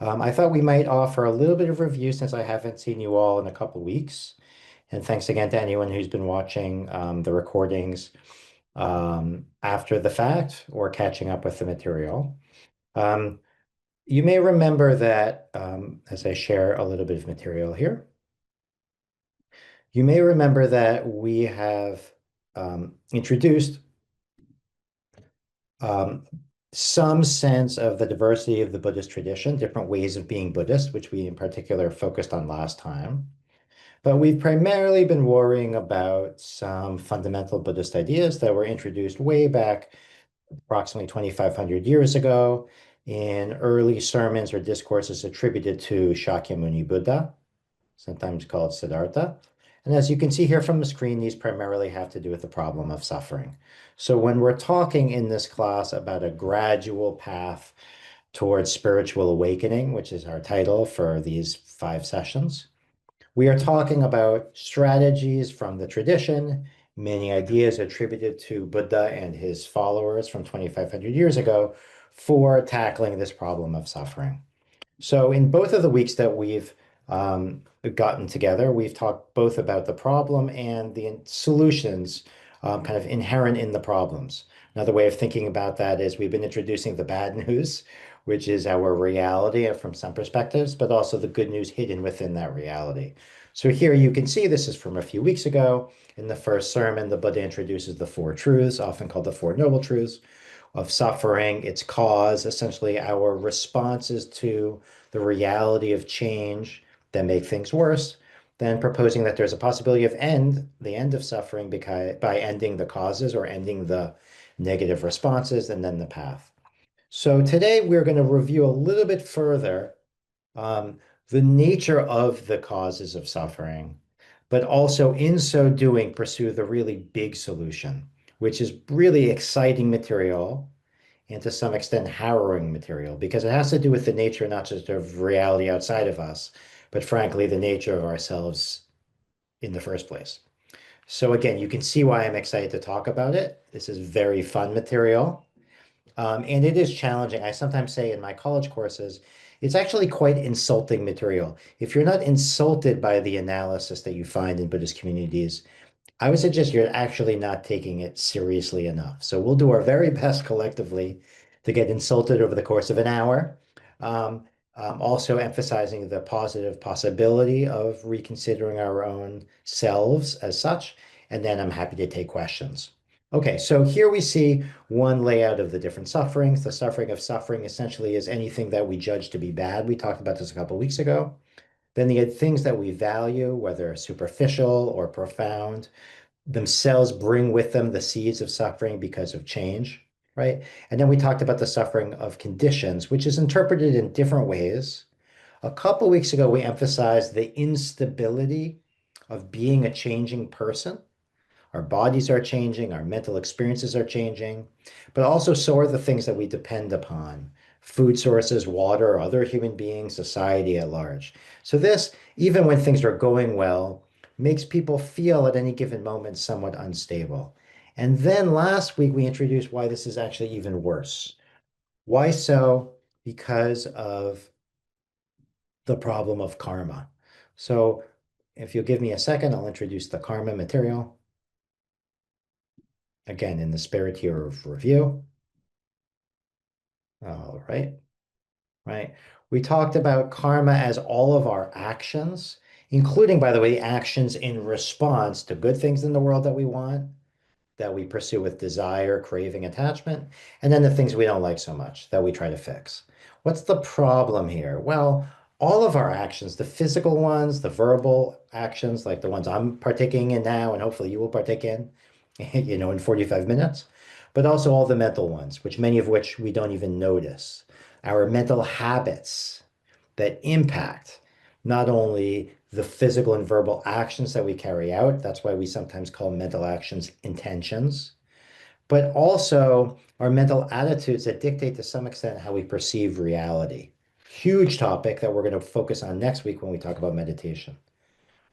I thought we might offer a little bit of review since I haven't seen you all in a couple weeks. And thanks again to anyone who's been watching the recordings after the fact or catching up with the material. Um, you may remember that as I share a little bit of material here, you may remember that we have introduced um, some sense of the diversity of the Buddhist tradition, different ways of being Buddhist, which we in particular focused on last time. But we've primarily been worrying about some fundamental Buddhist ideas that were introduced way back approximately 2,500 years ago in early sermons or discourses attributed to Shakyamuni Buddha, sometimes called Siddhartha. And as you can see here from the screen, these primarily have to do with the problem of suffering. So when we're talking in this class about a gradual path towards spiritual awakening, which is our title for these 5 sessions, we are talking about strategies from the tradition, many ideas attributed to Buddha and his followers from 2,500 years ago for tackling this problem of suffering. So in both of the weeks that we've gotten together, we've talked both about the problem and the solutions kind of inherent in the problems. Another way of thinking about that is we've been introducing the bad news, which is our reality from some perspectives, but also the good news hidden within that reality. So here you can see this is from a few weeks ago. In the first sermon, the Buddha introduces the Four Truths, often called the Four Noble Truths of suffering, its cause, essentially our responses to the reality of change that make things worse, then proposing that there's a possibility of the end of suffering by ending the causes or ending the negative responses and then the path. So today we're going to review a little bit further um, the nature of the causes of suffering, but also in so doing pursue the really big solution, which is really exciting material and to some extent harrowing material because it has to do with the nature not just of reality outside of us, but frankly, the nature of ourselves in the first place. So again, you can see why I'm excited to talk about it. This is very fun material. And it is challenging. I sometimes say in my college courses, it's actually quite insulting material. If you're not insulted by the analysis that you find in Buddhist communities, I would suggest you're actually not taking it seriously enough. So we'll do our very best collectively to get insulted over the course of an hour. Um, also emphasizing the positive possibility of reconsidering our own selves as such. And then I'm happy to take questions. Okay, so here we see one layout of the different sufferings. The suffering of suffering essentially is anything that we judge to be bad. We talked about this a couple of weeks ago. Then the things that we value, whether superficial or profound, themselves bring with them the seeds of suffering because of change, right? And then we talked about the suffering of conditions, which is interpreted in different ways. A couple weeks ago, we emphasized the instability of being a changing person. Our bodies are changing, our mental experiences are changing, but also so are the things that we depend upon, food sources, water, other human beings, society at large. So this, even when things are going well, makes people feel at any given moment somewhat unstable. And then last week, we introduced why this is actually even worse. Why so? Because of the problem of karma. So if you'll give me a second, I'll introduce the karma material. Again, in the spirit here of review. All right, right. We talked about karma as all of our actions, including, by the way, actions in response to good things in the world that we want, that we pursue with desire, craving, attachment, and then the things we don't like so much that we try to fix. What's the problem here? Well, all of our actions, the physical ones, the verbal actions, like the ones I'm partaking in now, and hopefully you will partake in, in 45 minutes, but also all the mental ones, which many of which we don't even notice. Our mental habits that impact not only the physical and verbal actions that we carry out, that's why we sometimes call mental actions intentions, but also our mental attitudes that dictate to some extent how we perceive reality. Huge topic that we're going to focus on next week when we talk about meditation,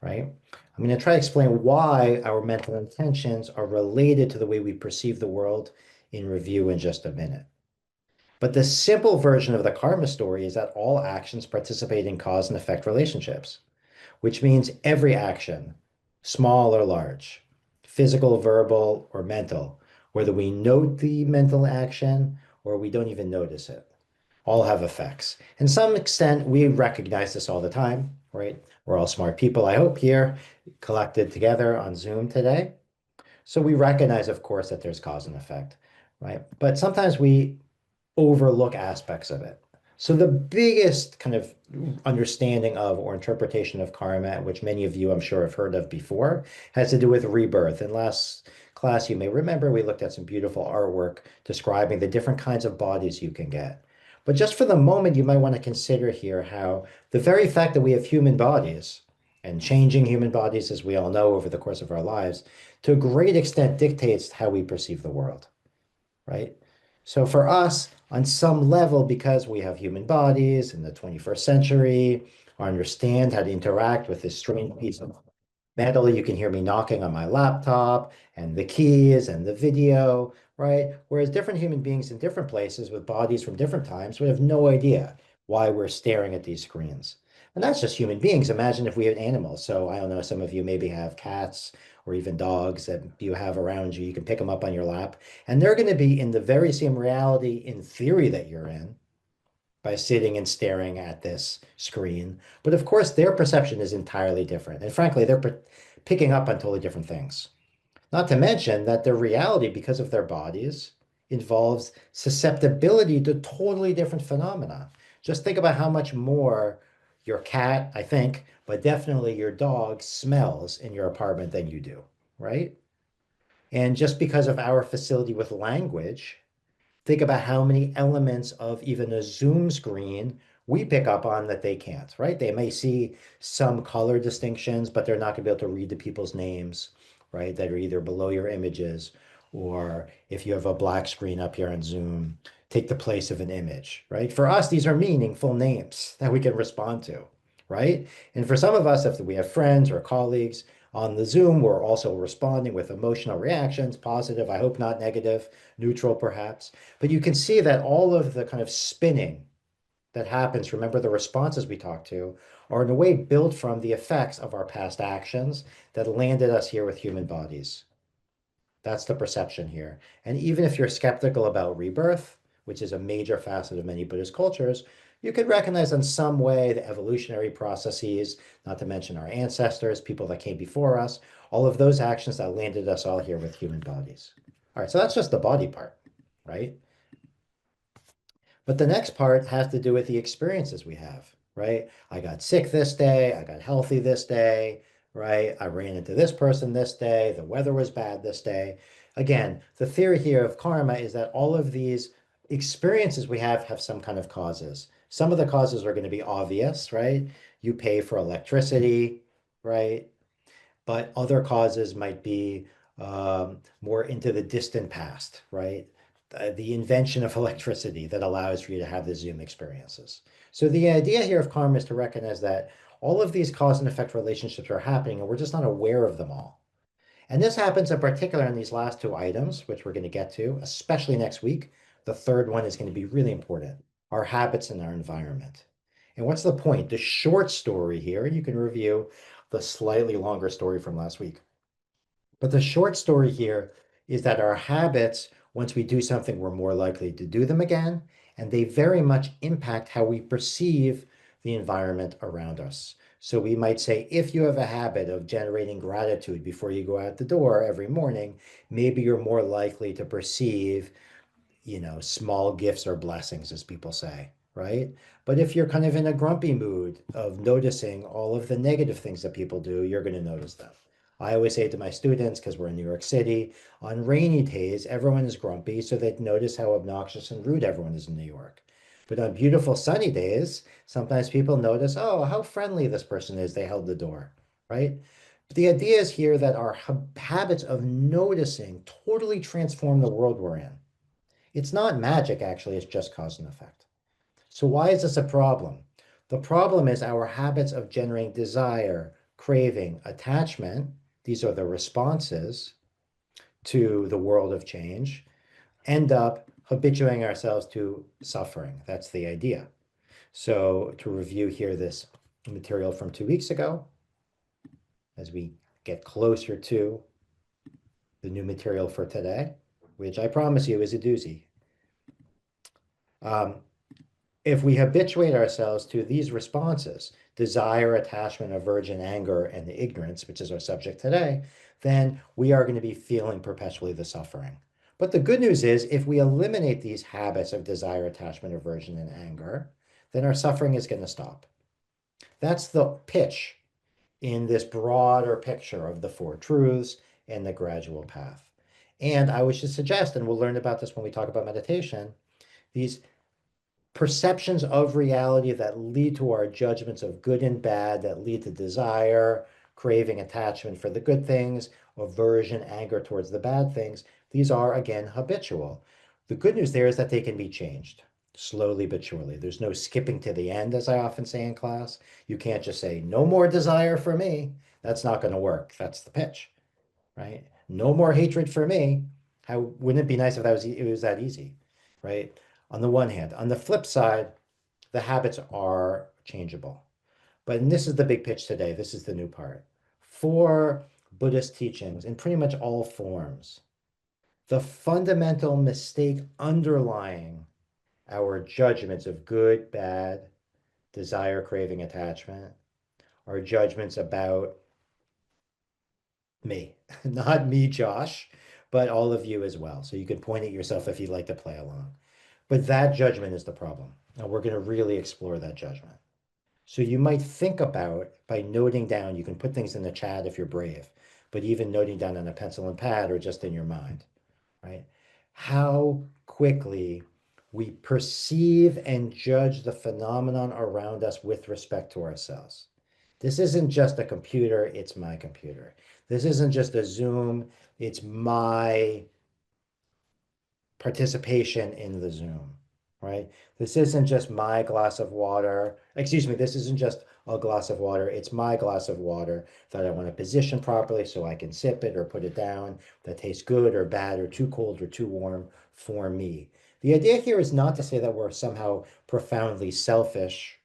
right? I'm going to try to explain why our mental intentions are related to the way we perceive the world in review in just a minute. But the simple version of the karma story is that all actions participate in cause and effect relationships, which means every action, small or large, physical, verbal, or mental, whether we note the mental action or we don't even notice it, all have effects. In some extent, we recognize this all the time, right? We're all smart people, I hope, here collected together on Zoom today. So we recognize, of course, that there's cause and effect, right? But sometimes we overlook aspects of it. So the biggest kind of understanding of or interpretation of karma, which many of you I'm sure have heard of before, has to do with rebirth. In last class, you may remember we looked at some beautiful artwork describing the different kinds of bodies you can get. But just for the moment, you might want to consider here how the very fact that we have human bodies and changing human bodies, as we all know, over the course of our lives, to a great extent dictates how we perceive the world, right? So for us, on some level, because we have human bodies in the 21st century, or understand how to interact with this strange piece of metal, you can hear me knocking on my laptop and the keys and the video, right? Whereas different human beings in different places with bodies from different times would have no idea why we're staring at these screens. And that's just human beings. Imagine if we had animals. So I don't know, some of you maybe have cats or even dogs that you have around you. You can pick them up on your lap, and they're going to be in the very same reality in theory that you're in by sitting and staring at this screen. But of course, their perception is entirely different. And frankly, they're picking up on totally different things. Not to mention that their reality, because of their bodies, involves susceptibility to totally different phenomena. Just think about how much more your cat, I think, but definitely your dog smells in your apartment than you do, right? And just because of our facility with language, think about how many elements of even a Zoom screen we pick up on that they can't, right? They may see some color distinctions, but they're not going to be able to read the people's names, right? That are either below your images or if you have a black screen up here on Zoom, take the place of an image, right? For us, these are meaningful names that we can respond to, right? And for some of us, if we have friends or colleagues on the Zoom, we're also responding with emotional reactions, positive, I hope not negative, neutral perhaps. But you can see that all of the kind of spinning that happens, remember the responses we talked to, are in a way built from the effects of our past actions that landed us here with human bodies. That's the perception here. And even if you're skeptical about rebirth, which is a major facet of many Buddhist cultures, you could recognize in some way the evolutionary processes, not to mention our ancestors, people that came before us, all of those actions that landed us all here with human bodies. All right, so that's just the body part, right? But the next part has to do with the experiences we have, right? I got sick this day, I got healthy this day, right? I ran into this person this day, the weather was bad this day. Again, the theory here of karma is that all of these experiences we have some kind of causes. Some of the causes are going to be obvious, right? You pay for electricity, right? But other causes might be more into the distant past, right? The invention of electricity that allows for you to have the Zoom experiences. So the idea here of karma is to recognize that all of these cause and effect relationships are happening, and we're just not aware of them all. And this happens in particular in these last two items, which we're going to get to, especially next week. The third one is going to be really important, our habits and our environment. And what's the point? The short story here, and you can review the slightly longer story from last week. But the short story here is that our habits, once we do something, we're more likely to do them again, and they very much impact how we perceive the environment around us. So we might say, if you have a habit of generating gratitude before you go out the door every morning, maybe you're more likely to perceive small gifts or blessings, as people say, right? But if you're kind of in a grumpy mood of noticing all of the negative things that people do, you're going to notice them. I always say to my students, because we're in New York City, on rainy days, everyone is grumpy, so they notice how obnoxious and rude everyone is in New York. But on beautiful sunny days, sometimes people notice, oh, how friendly this person is. They held the door, right? But the idea is here that our habits of noticing totally transform the world we're in. It's not magic, actually, it's just cause and effect. So why is this a problem? The problem is our habits of generating desire, craving, attachment, these are the responses to the world of change, end up habituating ourselves to suffering. That's the idea. So to review here this material from 2 weeks ago, as we get closer to the new material for today, which I promise you is a doozy. Um, if we habituate ourselves to these responses, desire, attachment, aversion, anger, and the ignorance, which is our subject today, then we are going to be feeling perpetually the suffering. But the good news is, if we eliminate these habits of desire, attachment, aversion, and anger, then our suffering is going to stop. That's the pitch in this broader picture of the Four Truths and the gradual path. And I would just suggest, and we'll learn about this when we talk about meditation, these perceptions of reality that lead to our judgments of good and bad, that lead to desire, craving, attachment for the good things, aversion, anger towards the bad things, these are, again, habitual. The good news there is that they can be changed slowly but surely. There's no skipping to the end, as I often say in class. You can't just say, no more desire for me. That's not going to work. That's the pitch, right? No more hatred for me. How wouldn't it be nice if it was that easy, right? On the one hand. On the flip side, the habits are changeable. But this is the big pitch today. This is the new part. For Buddhist teachings in pretty much all forms, the fundamental mistake underlying our judgments of good, bad, desire, craving, attachment, our judgments about me, not me, Josh, but all of you as well. So you can point at yourself if you'd like to play along. But that judgment is the problem. And we're going to really explore that judgment. So you might think about by noting down, you can put things in the chat if you're brave, but even noting down on a pencil and pad or just in your mind, right? How quickly we perceive and judge the phenomenon around us with respect to ourselves. This isn't just a computer, it's my computer. This isn't just a Zoom, it's my participation in the Zoom, right? This isn't just my glass of water. Excuse me, this isn't just a glass of water. It's my glass of water that I want to position properly so I can sip it or put it down that tastes good or bad or too cold or too warm for me. The idea here is not to say that we're somehow profoundly selfish.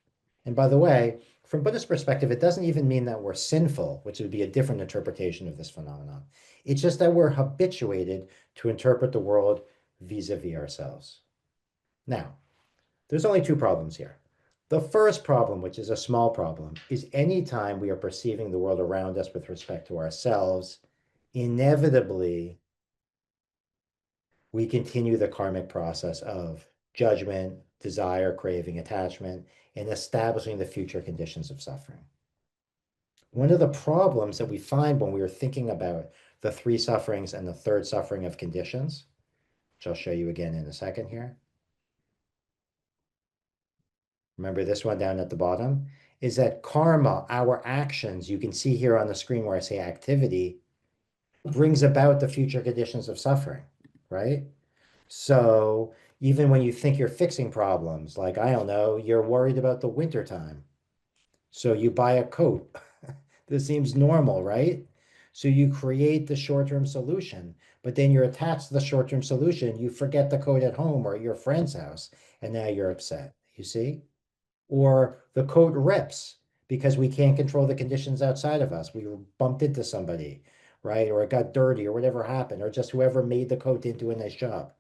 And by the way, from Buddhist perspective, it doesn't even mean that we're sinful, which would be a different interpretation of this phenomenon. It's just that we're habituated to interpret the world vis-a-vis ourselves. Now, there's only two problems here. The first problem, which is a small problem, is anytime we are perceiving the world around us with respect to ourselves, inevitably we continue the karmic process of judgment, desire, craving, attachment, and establishing the future conditions of suffering. One of the problems that we find when we are thinking about the three sufferings and the third suffering of conditions, which I'll show you again in a second here, remember this one down at the bottom, is that karma, our actions, you can see here on the screen where I say activity, brings about the future conditions of suffering, right? So even when you think you're fixing problems, like, I don't know, you're worried about the winter time. So you buy a coat. This seems normal, right? So you create the short-term solution, but then you're attached to the short-term solution. You forget the coat at home or at your friend's house, and now you're upset. You see? Or the coat rips because we can't control the conditions outside of us. We bumped into somebody, right? Or it got dirty or whatever happened, or just whoever made the coat didn't do a nice job.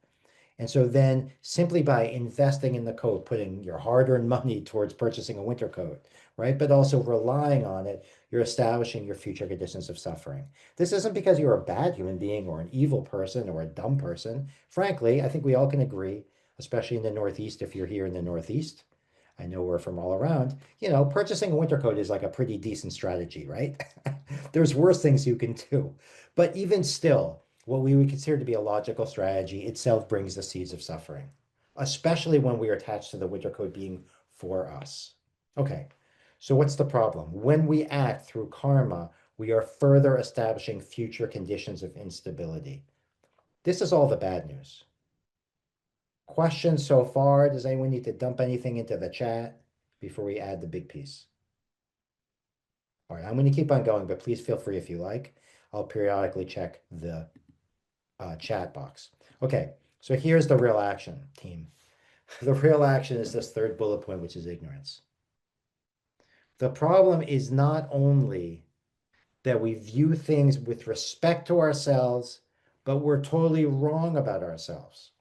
And so then simply by investing in the coat, putting your hard-earned money towards purchasing a winter coat, right? But also relying on it, you're establishing your future conditions of suffering. This isn't because you're a bad human being or an evil person or a dumb person. Frankly, I think we all can agree, especially in the Northeast, if you're here in the Northeast, I know we're from all around, purchasing a winter coat is like a pretty decent strategy, right? There's worse things you can do. But even still, what we would consider to be a logical strategy itself brings the seeds of suffering, especially when we are attached to the winter coat being for us. Okay, so what's the problem? When we act through karma, we are further establishing future conditions of instability. This is all the bad news. Questions so far? Does anyone need to dump anything into the chat before we add the big piece? All right, I'm going to keep on going, but please feel free if you like. I'll periodically check the chat box. Okay, So here's the real action, team. The real action is this third bullet point, which is ignorance. The problem is not only that we view things with respect to ourselves, but we're totally wrong about ourselves.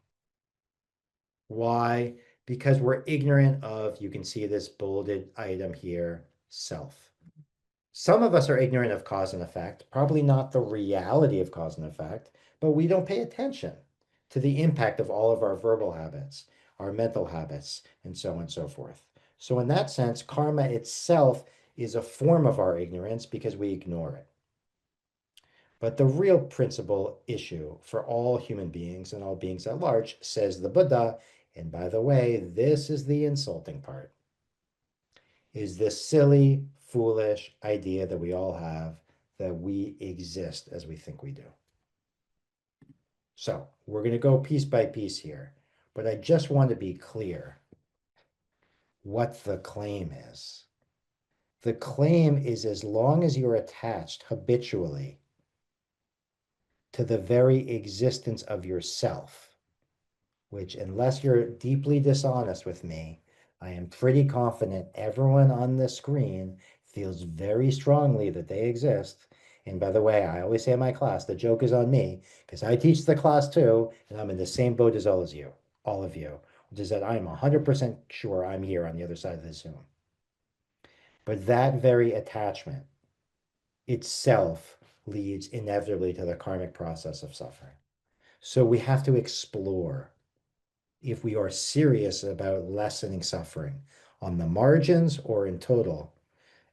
Why? Because we're ignorant of, you can see this bolded item here, self. Some of us are ignorant of cause and effect, probably not the reality of cause and effect, but we don't pay attention to the impact of all of our verbal habits, our mental habits, and so on and so forth. So in that sense, karma itself is a form of our ignorance because we ignore it. But the real principal issue for all human beings and all beings at large, says the Buddha, and by the way, this is the insulting part, is this silly, foolish idea that we all have that we exist as we think we do. So we're going to go piece by piece here, but I just want to be clear what the claim is. The claim is as long as you're attached habitually to the very existence of yourself, which, unless you're deeply dishonest with me, I am pretty confident everyone on the screen feels very strongly that they exist. And by the way, I always say in my class, the joke is on me because I teach the class too, and I'm in the same boat as all of you, which is that I'm 100% sure I'm here on the other side of the Zoom. But that very attachment itself leads inevitably to the karmic process of suffering. So we have to explore, if we are serious about lessening suffering on the margins or in total,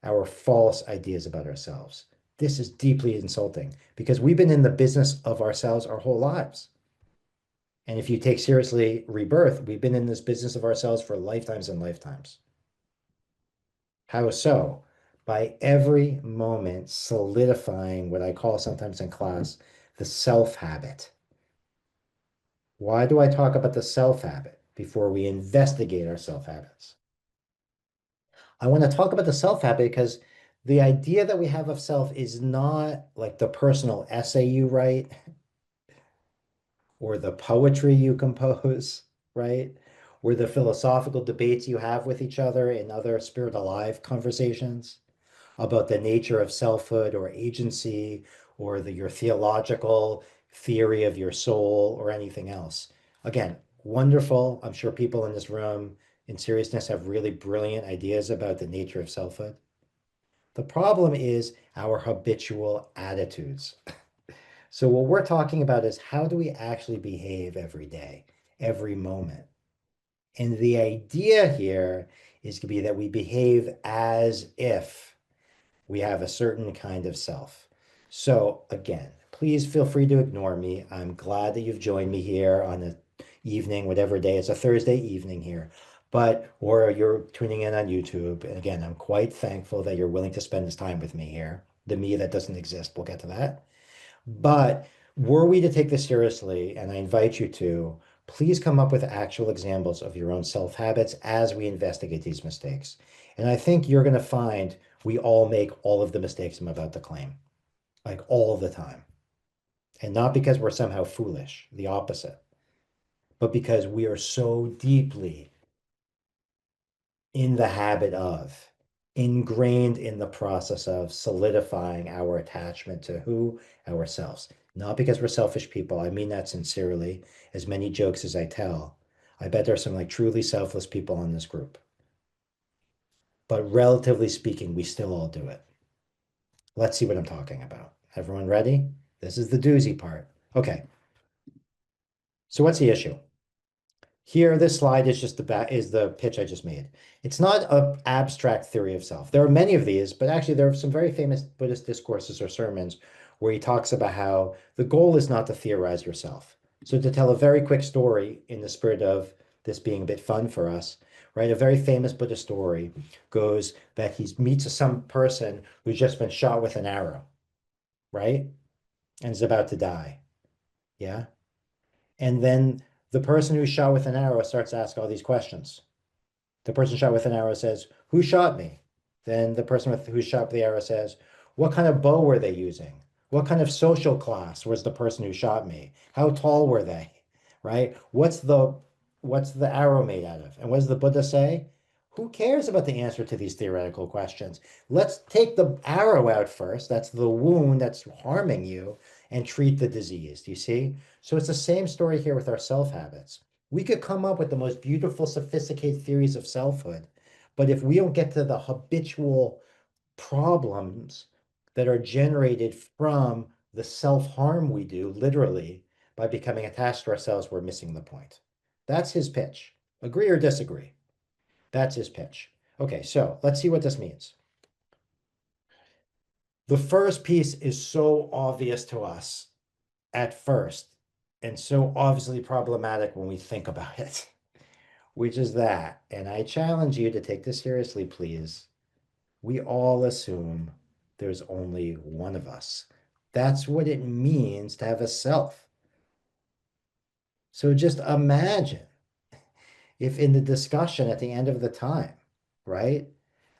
our false ideas about ourselves. This is deeply insulting because we've been in the business of ourselves our whole lives. And if you take seriously rebirth, we've been in this business of ourselves for lifetimes and lifetimes. How so? By every moment solidifying what I call sometimes in class the self habit. Why do I talk about the self habit before we investigate our self habits? I want to talk about the self habit because the idea that we have of self is not like the personal essay you write or the poetry you compose, right? Or the philosophical debates you have with each other in other Spirit Alive conversations about the nature of selfhood or agency or your theological theory of your soul or anything else. Again, wonderful. I'm sure people in this room, in seriousness, have really brilliant ideas about the nature of selfhood. The problem is our habitual attitudes. So what we're talking about is how do we actually behave every day, every moment? And the idea here is to be that we behave as if we have a certain kind of self. So again, please feel free to ignore me. I'm glad that you've joined me here on the evening, whatever day. It's a Thursday evening here, or you're tuning in on YouTube. And again, I'm quite thankful that you're willing to spend this time with me here. The me that doesn't exist, we'll get to that. But were we to take this seriously, and I invite you to, please come up with actual examples of your own self habits as we investigate these mistakes. And I think you're going to find we all make all of the mistakes I'm about to claim, like all the time. And not because we're somehow foolish, the opposite, but because we are so deeply in the habit of, ingrained in the process of solidifying our attachment to who? Ourselves. Not because we're selfish people. I mean that sincerely. As many jokes as I tell, I bet there are some like truly selfless people in this group. But relatively speaking, we still all do it. Let's see what I'm talking about. Everyone ready? This is the doozy part. Okay. So what's the issue? Here, this slide is just the pitch I just made. It's not an abstract theory of self. There are many of these, but actually there are some very famous Buddhist discourses or sermons where he talks about how the goal is not to theorize yourself. So to tell a very quick story in the spirit of this being a bit fun for us, right? A very famous Buddhist story goes that he meets some person who's just been shot with an arrow, right? And is about to die. Yeah. And then the person who's shot with an arrow starts to ask all these questions. The person shot with an arrow says, "Who shot me?" Then the person who's shot with the arrow says, "What kind of bow were they using? What kind of social class was the person who shot me? How tall were they?" right? What's the arrow made out of? And what does the Buddha say? Who cares about the answer to these theoretical questions? Let's take the arrow out first. That's the wound that's harming you and treat the disease. Do you see? So it's the same story here with our self habits. We could come up with the most beautiful, sophisticated theories of selfhood, but if we don't get to the habitual problems that are generated from the self-harm we do, literally, by becoming attached to ourselves, we're missing the point. That's his pitch. Agree or disagree? That's his pitch. Okay, so let's see what this means. The first piece is so obvious to us at first and so obviously problematic when we think about it, which is that, and I challenge you to take this seriously, please. We all assume there's only one of us. That's what it means to have a self. So just imagine if in the discussion at the end of the time, right?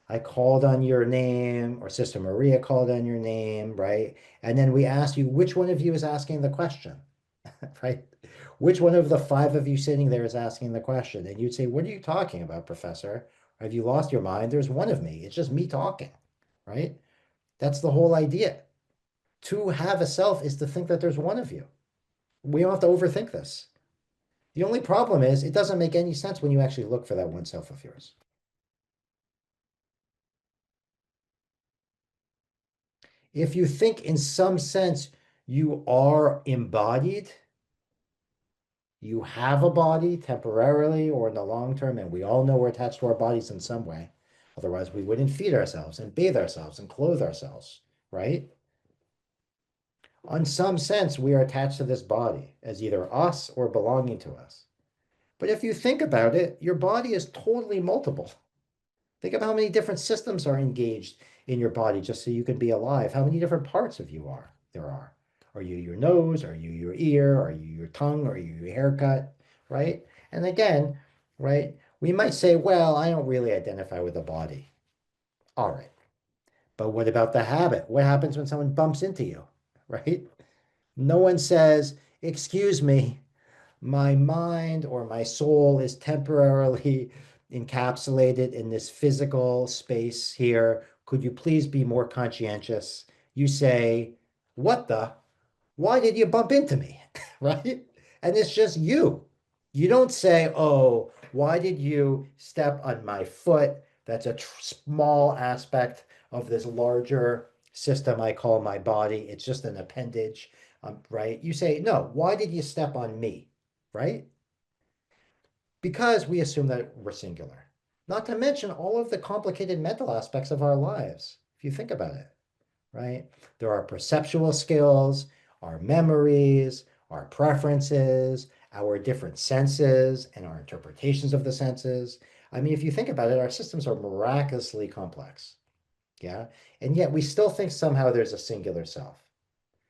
I called on your name, or Sister Maria called on your name, right? And then we asked you which one of you is asking the question, right? Which one of the five of you sitting there is asking the question? And you'd say, what are you talking about, Professor? Have you lost your mind? There's one of me. It's just me talking, right? That's the whole idea. To have a self is to think that there's one of you. We don't have to overthink this. The only problem is it doesn't make any sense when you actually look for that one self of yours. If you think in some sense you are embodied, you have a body temporarily or in the long term, and we all know we're attached to our bodies in some way. Otherwise, we wouldn't feed ourselves and bathe ourselves and clothe ourselves, right? In some sense, we are attached to this body as either us or belonging to us. But if you think about it, your body is totally multiple. Think of how many different systems are engaged in your body just so you can be alive. How many different parts of you are there are? Are you your nose? Are you your ear? Are you your tongue? Are you your haircut? Right? And again, right, we might say, well, I don't really identify with the body. All right. But what about the habit? What happens when someone bumps into you? Right? No one says, excuse me, my mind or my soul is temporarily encapsulated in this physical space here. Could you please be more conscientious? You say, what the? Why did you bump into me? Right? And it's just you. You don't say, oh, why did you step on my foot? That's a small aspect of this larger system I call my body. It's just an appendage, right? You say, no, why did you step on me? Right? Because we assume that we're singular. Not to mention all of the complicated mental aspects of our lives, if you think about it, right? There are perceptual skills, our memories, our preferences, our different senses, and our interpretations of the senses. I mean, if you think about it, our systems are miraculously complex. Yeah. And yet we still think somehow there's a singular self.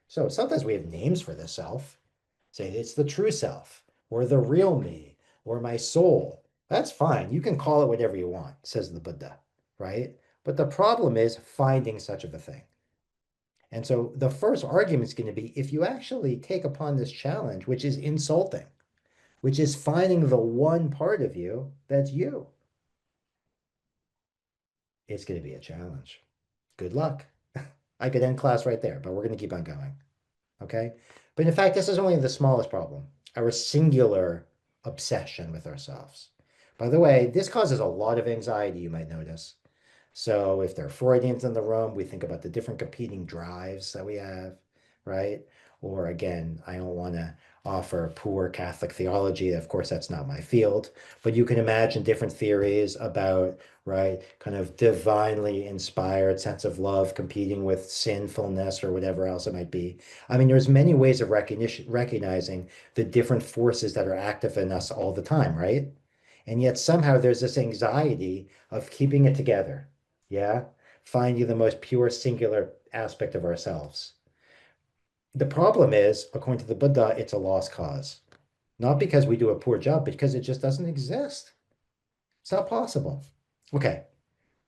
So sometimes we have names for the self. Say it's the true self, or the real me, or my soul. That's fine. You can call it whatever you want, says the Buddha, right? But the problem is finding such of a thing. And so the first argument is going to be if you actually take upon this challenge, which is insulting, which is finding the one part of you that's you, it's going to be a challenge. Good luck. I could end class right there, but we're going to keep on going. Okay. But in fact, this is only the smallest problem, our singular obsession with ourselves. By the way, this causes a lot of anxiety, you might notice. So if there are Freudians in the room, we think about the different competing drives that we have, right? Or again, I don't want to offer poor Catholic theology. Of course, that's not my field, but you can imagine different theories about, right, kind of divinely inspired sense of love competing with sinfulness or whatever else it might be. I mean, there's many ways of recognizing the different forces that are active in us all the time, right? And yet somehow there's this anxiety of keeping it together. Yeah. Finding the most pure singular aspect of ourselves. The problem is, according to the Buddha, it's a lost cause. Not because we do a poor job, but because it just doesn't exist. It's not possible. Okay,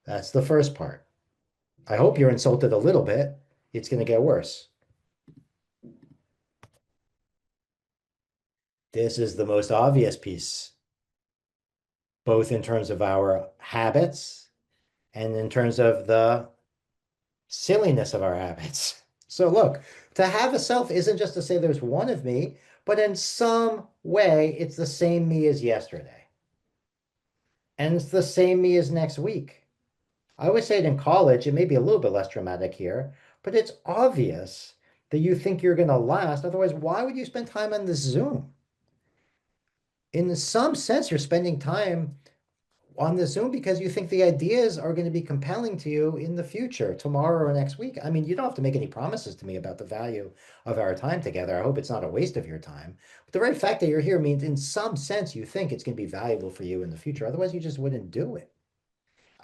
that's the first part. I hope you're insulted a little bit. It's going to get worse. This is the most obvious piece, both in terms of our habits and in terms of the silliness of our habits. So look, to have a self isn't just to say there's one of me, but in some way it's the same me as yesterday. And it's the same me as next week. I always say it in college, it may be a little bit less dramatic here, but it's obvious that you think you're going to last. Otherwise, why would you spend time on this Zoom? In some sense, you're spending time on the Zoom because you think the ideas are going to be compelling to you in the future, tomorrow or next week. I mean, you don't have to make any promises to me about the value of our time together. I hope it's not a waste of your time. But the very fact that you're here means, in some sense, you think it's going to be valuable for you in the future. Otherwise, you just wouldn't do it.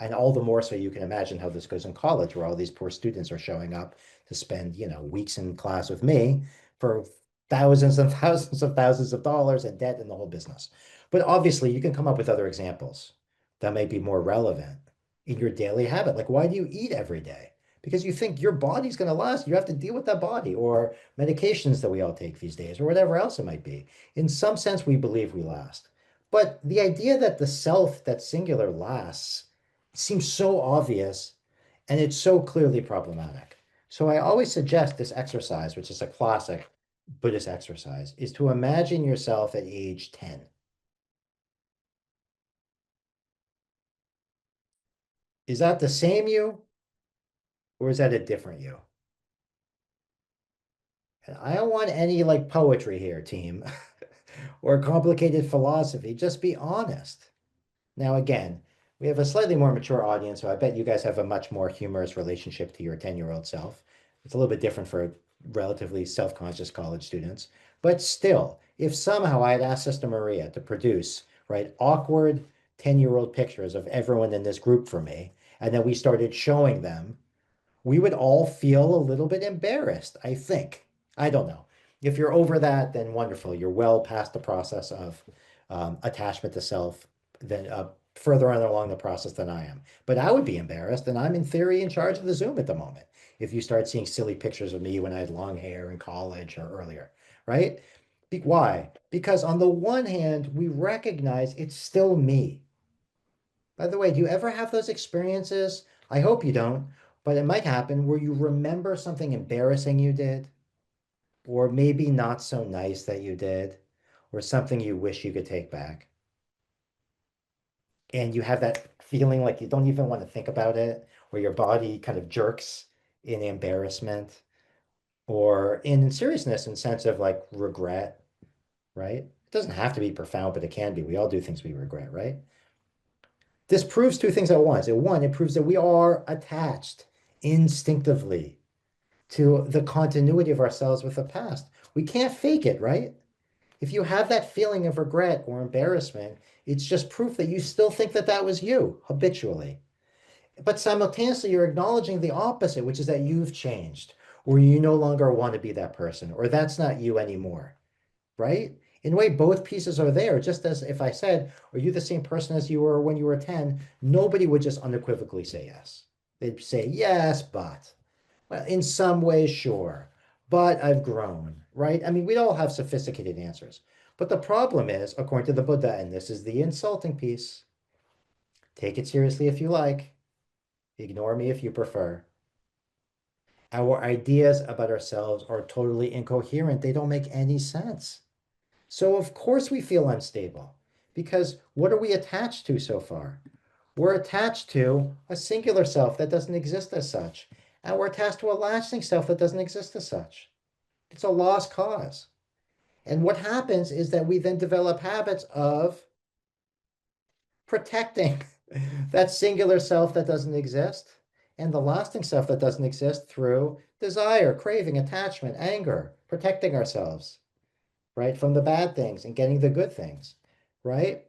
And all the more so you can imagine how this goes in college, where all these poor students are showing up to spend, weeks in class with me for thousands and thousands of dollars in debt and the whole business. But obviously, you can come up with other examples that may be more relevant in your daily habit. Like, why do you eat every day? Because you think your body's going to last. You have to deal with that body, or medications that we all take these days, or whatever else it might be. In some sense, we believe we last. But the idea that the self, that singular, lasts seems so obvious, and it's so clearly problematic. So I always suggest this exercise, which is a classic Buddhist exercise, is to imagine yourself at age 10. Is that the same you, or is that a different you? And I don't want any like poetry here, team, or complicated philosophy. Just be honest. Now, again, we have a slightly more mature audience, so I bet you guys have a much more humorous relationship to your 10-year-old self. It's a little bit different for relatively self-conscious college students. But still, if somehow I had asked Sister Maria to produce, right, awkward 10-year-old pictures of everyone in this group for me, and then we started showing them, we would all feel a little bit embarrassed, I think. I don't know. If you're over that, then wonderful. You're well past the process of attachment to self, then further on along the process than I am. But I would be embarrassed, and I'm in theory in charge of the Zoom at the moment. If you start seeing silly pictures of me when I had long hair in college or earlier, right? Why? Because on the one hand, we recognize it's still me. By the way, do you ever have those experiences? I hope you don't, but it might happen where you remember something embarrassing you did, or maybe not so nice that you did, or something you wish you could take back. And you have that feeling like you don't even want to think about it, or your body kind of jerks in embarrassment or in seriousness, in sense of like regret, right? It doesn't have to be profound, but it can be. We all do things we regret, right? This proves two things at once. One, it proves that we are attached instinctively to the continuity of ourselves with the past. We can't fake it, right? If you have that feeling of regret or embarrassment, it's just proof that you still think that that was you habitually. But simultaneously, you're acknowledging the opposite, which is that you've changed, or you no longer want to be that person, or that's not you anymore, right? In a way, both pieces are there. Just as if I said, are you the same person as you were when you were 10? Nobody would just unequivocally say yes. They'd say, yes, but. Well, in some ways, sure. But I've grown, right? I mean, we all have sophisticated answers. But the problem is, according to the Buddha, and this is the insulting piece, take it seriously if you like, ignore me if you prefer. Our ideas about ourselves are totally incoherent. They don't make any sense. So, of course, we feel unstable because what are we attached to so far? We're attached to a singular self that doesn't exist as such, and we're attached to a lasting self that doesn't exist as such. It's a lost cause. And what happens is that we then develop habits of protecting that singular self that doesn't exist and the lasting self that doesn't exist through desire, craving, attachment, anger, protecting ourselves, right, from the bad things and getting the good things, right?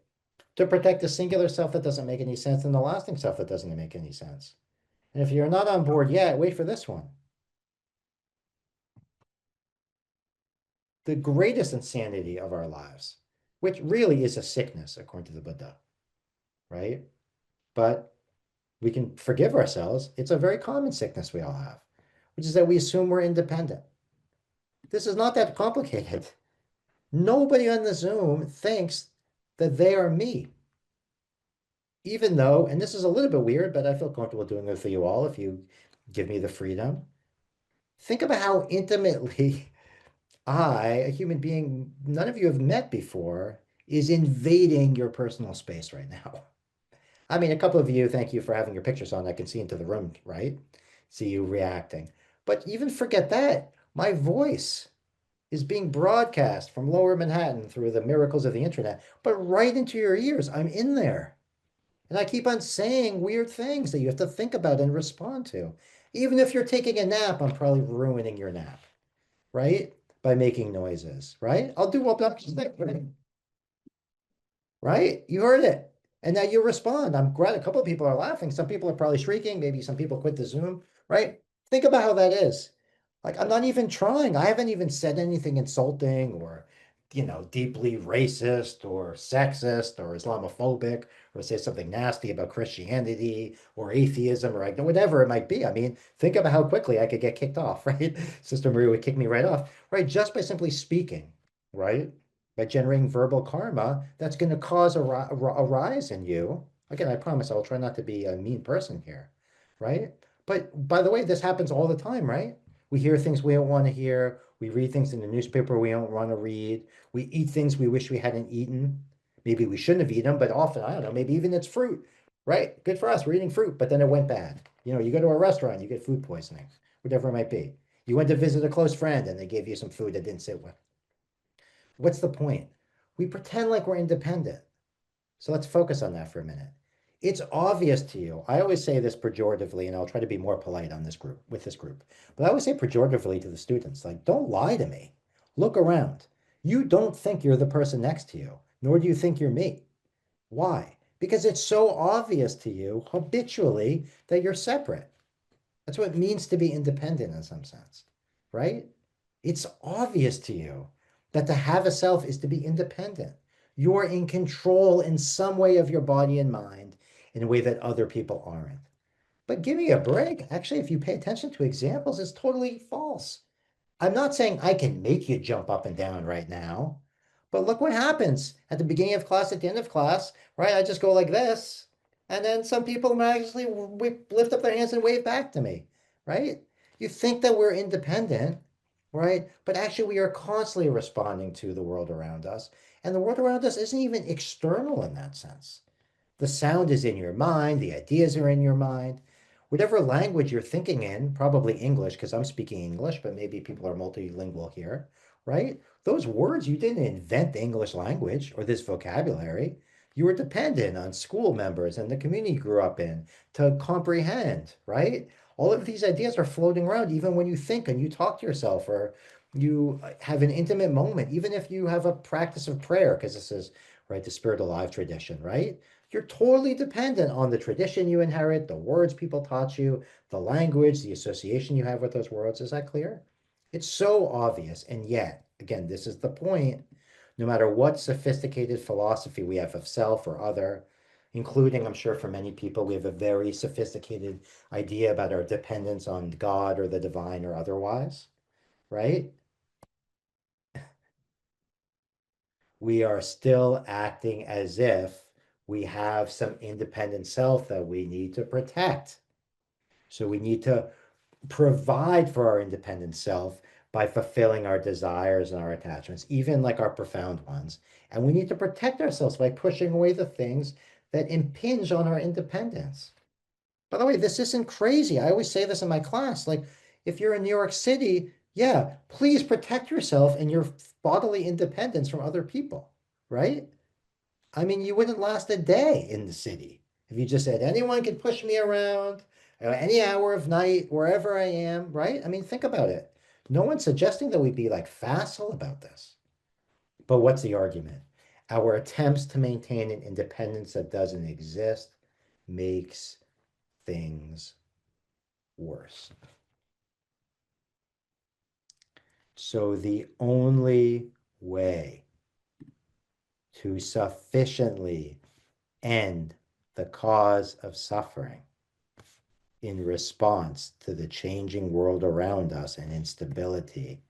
To protect the singular self that doesn't make any sense and the lasting self that doesn't make any sense. And if you're not on board yet, wait for this one. The greatest insanity of our lives, which really is a sickness, according to the Buddha, right? But we can forgive ourselves. It's a very common sickness we all have, which is that we assume we're independent. This is not that complicated. Nobody on the Zoom thinks that they are me, even though, and this is a little bit weird, but I feel comfortable doing it for you all if you give me the freedom. Think about how intimately I, a human being none of you have met before, is invading your personal space right now. I mean, a couple of you, thank you for having your pictures on. I can see into the room, right? See you reacting. But even forget that. My voice is being broadcast from Lower Manhattan through the miracles of the internet, but right into your ears. I'm in there. And I keep on saying weird things that you have to think about and respond to. Even if you're taking a nap, I'm probably ruining your nap, right? By making noises, right? I'll do obnoxious things. Right? You heard it. And now you respond. I'm glad a couple of people are laughing. Some people are probably shrieking. Maybe some people quit the Zoom, right? Think about how that is. Like, I'm not even trying. I haven't even said anything insulting or, deeply racist or sexist or Islamophobic or say something nasty about Christianity or atheism or whatever it might be. I mean, think about how quickly I could get kicked off, right? Sister Maria would kick me right off, right? Just by simply speaking, right? By generating verbal karma that's going to cause a rise in you. Again, I promise I'll try not to be a mean person here, right? But by the way, this happens all the time, right? We hear things we don't want to hear. We read things in the newspaper we don't want to read. We eat things we wish we hadn't eaten. Maybe we shouldn't have eaten them, but often, I don't know, maybe even it's fruit, right? Good for us. We're eating fruit, but then it went bad. You go to a restaurant, you get food poisoning, whatever it might be. You went to visit a close friend and they gave you some food that didn't sit well. What's the point? We pretend like we're independent. So let's focus on that for a minute. It's obvious to you. I always say this pejoratively, and I'll try to be more polite on this group with this group. But I always say pejoratively to the students, like, don't lie to me. Look around. You don't think you're the person next to you, nor do you think you're me. Why? Because it's so obvious to you habitually that you're separate. That's what it means to be independent in some sense, right? It's obvious to you that to have a self is to be independent. You're in control in some way of your body and mind in a way that other people aren't. But give me a break. Actually, if you pay attention to examples, it's totally false. I'm not saying I can make you jump up and down right now, but look what happens at the beginning of class, at the end of class, right? I just go like this, and then some people magically lift up their hands and wave back to me, right? You think that we're independent, right? But actually, we are constantly responding to the world around us, and the world around us isn't even external in that sense. The sound is in your mind, the ideas are in your mind. Whatever language you're thinking in, probably English, because I'm speaking English, but maybe people are multilingual here, right? Those words, you didn't invent the English language or this vocabulary. You were dependent on school members and the community you grew up in to comprehend, right? All of these ideas are floating around even when you think and you talk to yourself or you have an intimate moment, even if you have a practice of prayer, because this is, right, the Spirit Alive tradition, right? You're totally dependent on the tradition you inherit, the words people taught you, the language, the association you have with those words. Is that clear? It's so obvious. And yet, again, this is the point. No matter what sophisticated philosophy we have of self or other, including, I'm sure for many people, we have a very sophisticated idea about our dependence on God or the divine or otherwise, right? We are still acting as if we have some independent self that we need to protect. So we need to provide for our independent self by fulfilling our desires and our attachments, even like our profound ones. And we need to protect ourselves by pushing away the things that impinge on our independence. By the way, this isn't crazy. I always say this in my class. Like, if you're in New York City, yeah, please protect yourself and your bodily independence from other people, right? I mean, you wouldn't last a day in the city if you just said anyone can push me around any hour of night, wherever I am, right? I mean, think about it. No one's suggesting that we be like facile about this. But what's the argument? Our attempts to maintain an independence that doesn't exist makes things worse. So the only way to sufficiently end the cause of suffering in response to the changing world around us and instability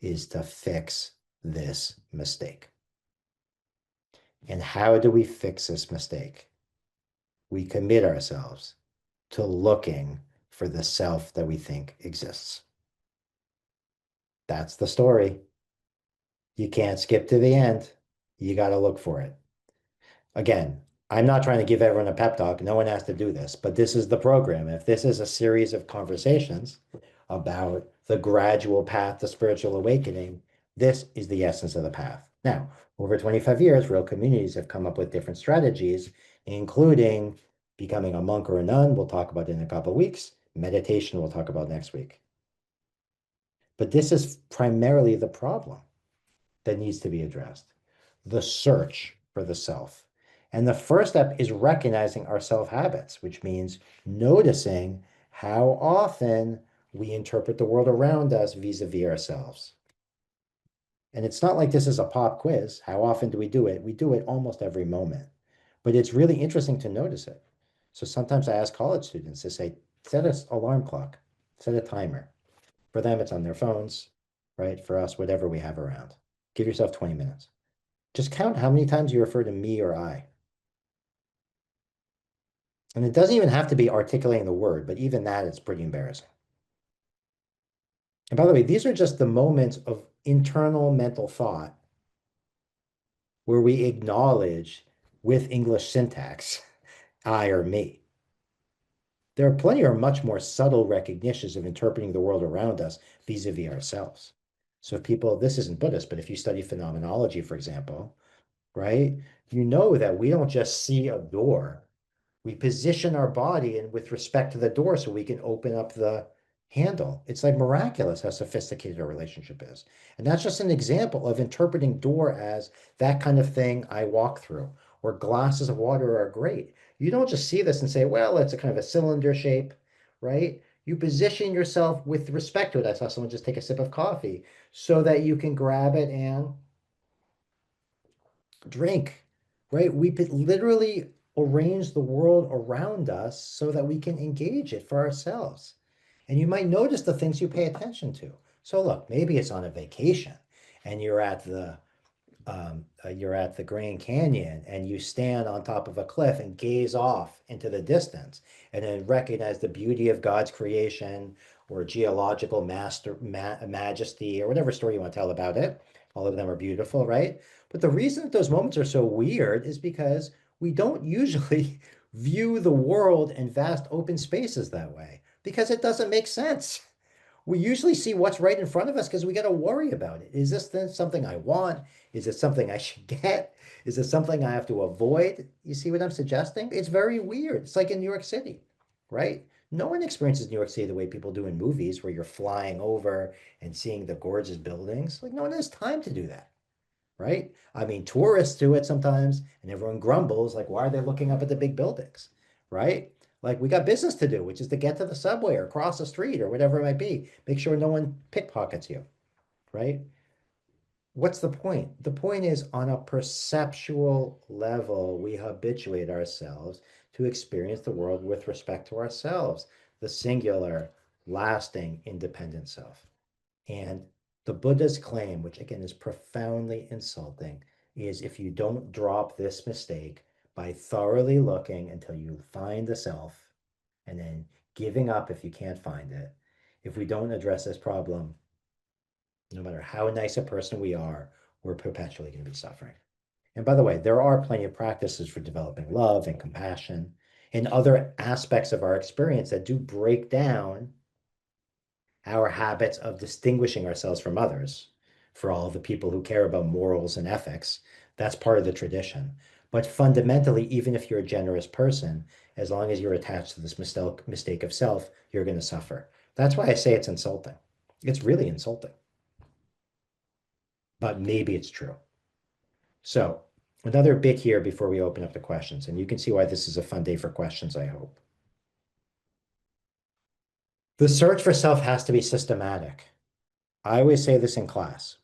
is to fix this mistake. And how do we fix this mistake? We commit ourselves to looking for the self that we think exists. That's the story. You can't skip to the end. You got to look for it. Again, I'm not trying to give everyone a pep talk. No one has to do this, but this is the program. If this is a series of conversations about the gradual path to spiritual awakening, this is the essence of the path. Now, over 25 years, real communities have come up with different strategies, including becoming a monk or a nun. We'll talk about in a couple of weeks. Meditation, we'll talk about next week. But this is primarily the problem that needs to be addressed, the search for the self. And the first step is recognizing our self habits, which means noticing how often we interpret the world around us vis-a-vis ourselves. And it's not like this is a pop quiz. How often do we do it? We do it almost every moment. But it's really interesting to notice it. So sometimes I ask college students to say, set an alarm clock, set a timer. For them, it's on their phones, right? For us, whatever we have around. Give yourself 20 minutes. Just count how many times you refer to me or I. And it doesn't even have to be articulating the word, but even that is pretty embarrassing. And by the way, these are just the moments of internal mental thought where we acknowledge with English syntax, I or me. There are plenty of much more subtle recognitions of interpreting the world around us vis-a-vis ourselves. So if people, this isn't Buddhist, but if you study phenomenology, for example, right, you know that we don't just see a door. We position our body and with respect to the door so we can open up the handle. It's like miraculous how sophisticated our relationship is. And that's just an example of interpreting door as that kind of thing I walk through, or glasses of water are great. You don't just see this and say, well, it's a kind of a cylinder shape, right? You position yourself with respect to it. I saw someone just take a sip of coffee so that you can grab it and drink, right? We could literally arrange the world around us so that we can engage it for ourselves. And you might notice the things you pay attention to. So look, maybe it's on a vacation and you're at the Grand Canyon and you stand on top of a cliff and gaze off into the distance and then recognize the beauty of God's creation or geological majesty or whatever story you want to tell about it. All of them are beautiful, right? But the reason that those moments are so weird is because we don't usually view the world and vast open spaces that way because it doesn't make sense. We usually see what's right in front of us because we got to worry about it. Is this then something I want? Is it something I should get? Is it something I have to avoid? You see what I'm suggesting? It's very weird. It's like in New York City, right? No one experiences New York City the way people do in movies where you're flying over and seeing the gorgeous buildings. Like no one has time to do that, right? I mean, tourists do it sometimes, and everyone grumbles, like, why are they looking up at the big buildings, right? Like, we got business to do, which is to get to the subway or cross the street or whatever it might be. Make sure no one pickpockets you, right? What's the point? The point is on a perceptual level, we habituate ourselves to experience the world with respect to ourselves, the singular, lasting, independent self. And the Buddha's claim, which again is profoundly insulting, is if you don't drop this mistake by thoroughly looking until you find the self and then giving up if you can't find it, if we don't address this problem, no matter how nice a person we are, we're perpetually going to be suffering. And by the way, there are plenty of practices for developing love and compassion and other aspects of our experience that do break down our habits of distinguishing ourselves from others. For all the people who care about morals and ethics, that's part of the tradition. But fundamentally, even if you're a generous person, as long as you're attached to this mistake of self, you're going to suffer. That's why I say it's insulting. It's really insulting. But maybe it's true. So, another bit here before we open up the questions, and you can see why this is a fun day for questions, I hope. The search for self has to be systematic. I always say this in class.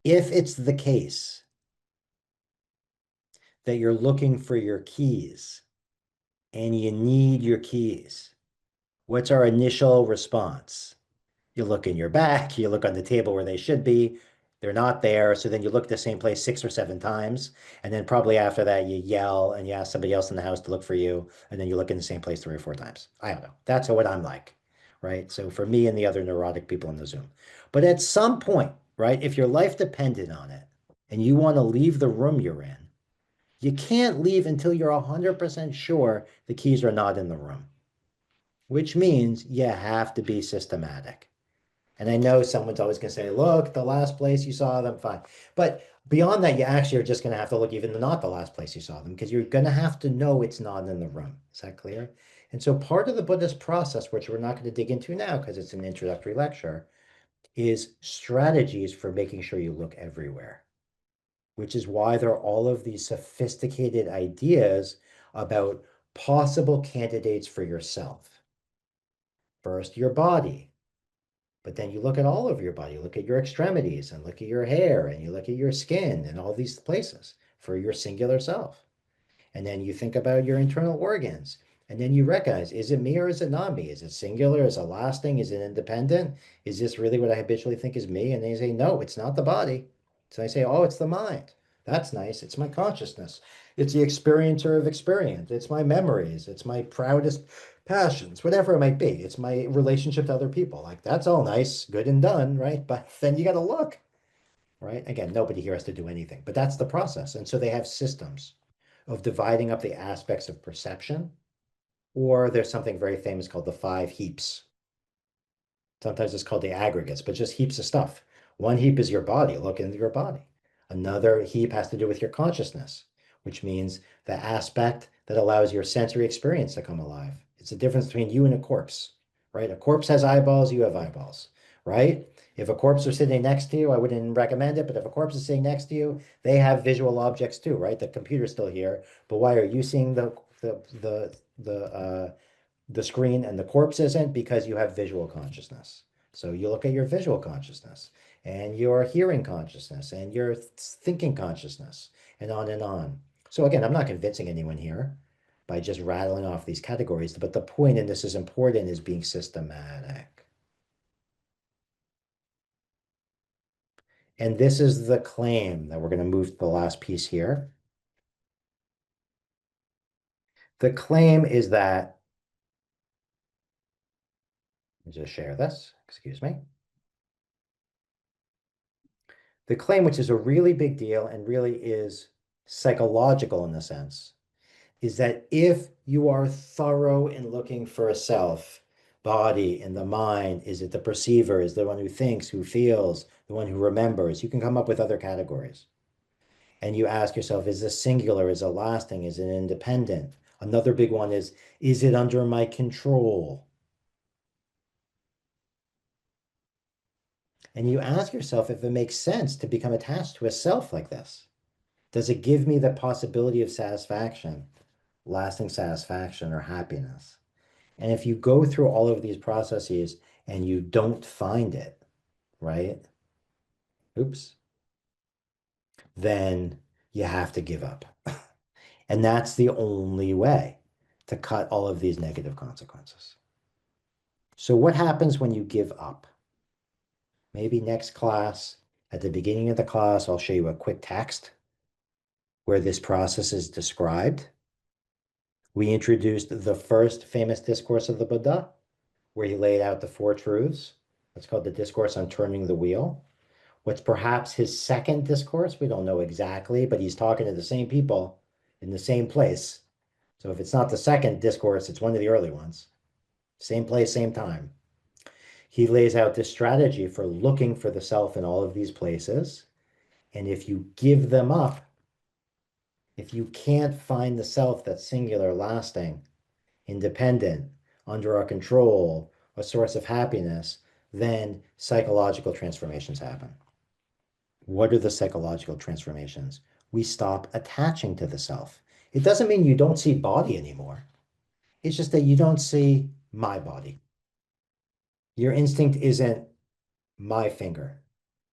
If it's the case that you're looking for your keys and you need your keys, what's our initial response? You look in your back, you look on the table where they should be. They're not there. So then you look at the same place 6 or 7 times. And then probably after that, you yell and you ask somebody else in the house to look for you. And then you look in the same place 3 or 4 times. I don't know. That's what I'm like. Right. So for me and the other neurotic people in the Zoom. But at some point, right, if your life depended on it and you want to leave the room you're in, you can't leave until you're 100% sure the keys are not in the room, which means you have to be systematic. And I know someone's always going to say, look, the last place you saw them, fine. But beyond that, you actually are just going to have to look even not the last place you saw them because you're going to have to know it's not in the room. Is that clear? And so part of the Buddhist process, which we're not going to dig into now because it's an introductory lecture, is strategies for making sure you look everywhere, which is why there are all of these sophisticated ideas about possible candidates for yourself. First, your body. But then you look at all of your body, you look at your extremities and look at your hair and you look at your skin and all these places for your singular self. And then you think about your internal organs. And then you recognize, is it me or is it not me? Is it singular? Is it lasting? Is it independent? Is this really what I habitually think is me? And then you say, no, it's not the body. So I say, oh, it's the mind. That's nice. It's my consciousness. It's the experiencer of experience. It's my memories. It's my proudest passions, whatever it might be. It's my relationship to other people. Like that's all nice, good and done, right? But then you got to look, right? Again, nobody here has to do anything, but that's the process. And so they have systems of dividing up the aspects of perception, or there's something very famous called the 5 heaps. Sometimes it's called the aggregates, but just heaps of stuff. One heap is your body, look into your body. Another heap has to do with your consciousness, which means the aspect that allows your sensory experience to come alive. It's the difference between you and a corpse, right? A corpse has eyeballs, you have eyeballs, right? If a corpse was sitting next to you, I wouldn't recommend it, but if a corpse is sitting next to you, they have visual objects too, right? The computer's still here, but why are you seeing the screen and the corpse isn't? Because you have visual consciousness. So you look at your visual consciousness and your hearing consciousness and your thinking consciousness and on and on. So again, I'm not convincing anyone here by just rattling off these categories, but the point, and this is important, is being systematic. And this is the claim that we're going to move to the last piece here. The claim is that, let me just share this, excuse me. The claim, which is a really big deal and really is psychological in a sense, is that if you are thorough in looking for a self, body in the mind, is it the perceiver, is the one who thinks, who feels, the one who remembers, you can come up with other categories. And you ask yourself, is this singular, is it lasting, is it independent? Another big one is it under my control? And you ask yourself if it makes sense to become attached to a self like this. Does it give me the possibility of satisfaction, lasting satisfaction or happiness? And if you go through all of these processes and you don't find it, right? Oops, then you have to give up. And that's the only way to cut all of these negative consequences. So what happens when you give up? Maybe next class, at the beginning of the class, I'll show you a quick text where this process is described. We introduced the first famous discourse of the Buddha, where he laid out the 4 truths. It's called the Discourse on Turning the Wheel. What's perhaps his second discourse, we don't know exactly, but he's talking to the same people in the same place. So if it's not the second discourse, it's one of the early ones. Same place, same time. He lays out this strategy for looking for the self in all of these places. And if you give them up, if you can't find the self that's singular, lasting, independent, under our control, a source of happiness, then psychological transformations happen. What are the psychological transformations? We stop attaching to the self. It doesn't mean you don't see body anymore. It's just that you don't see my body. Your instinct isn't my finger,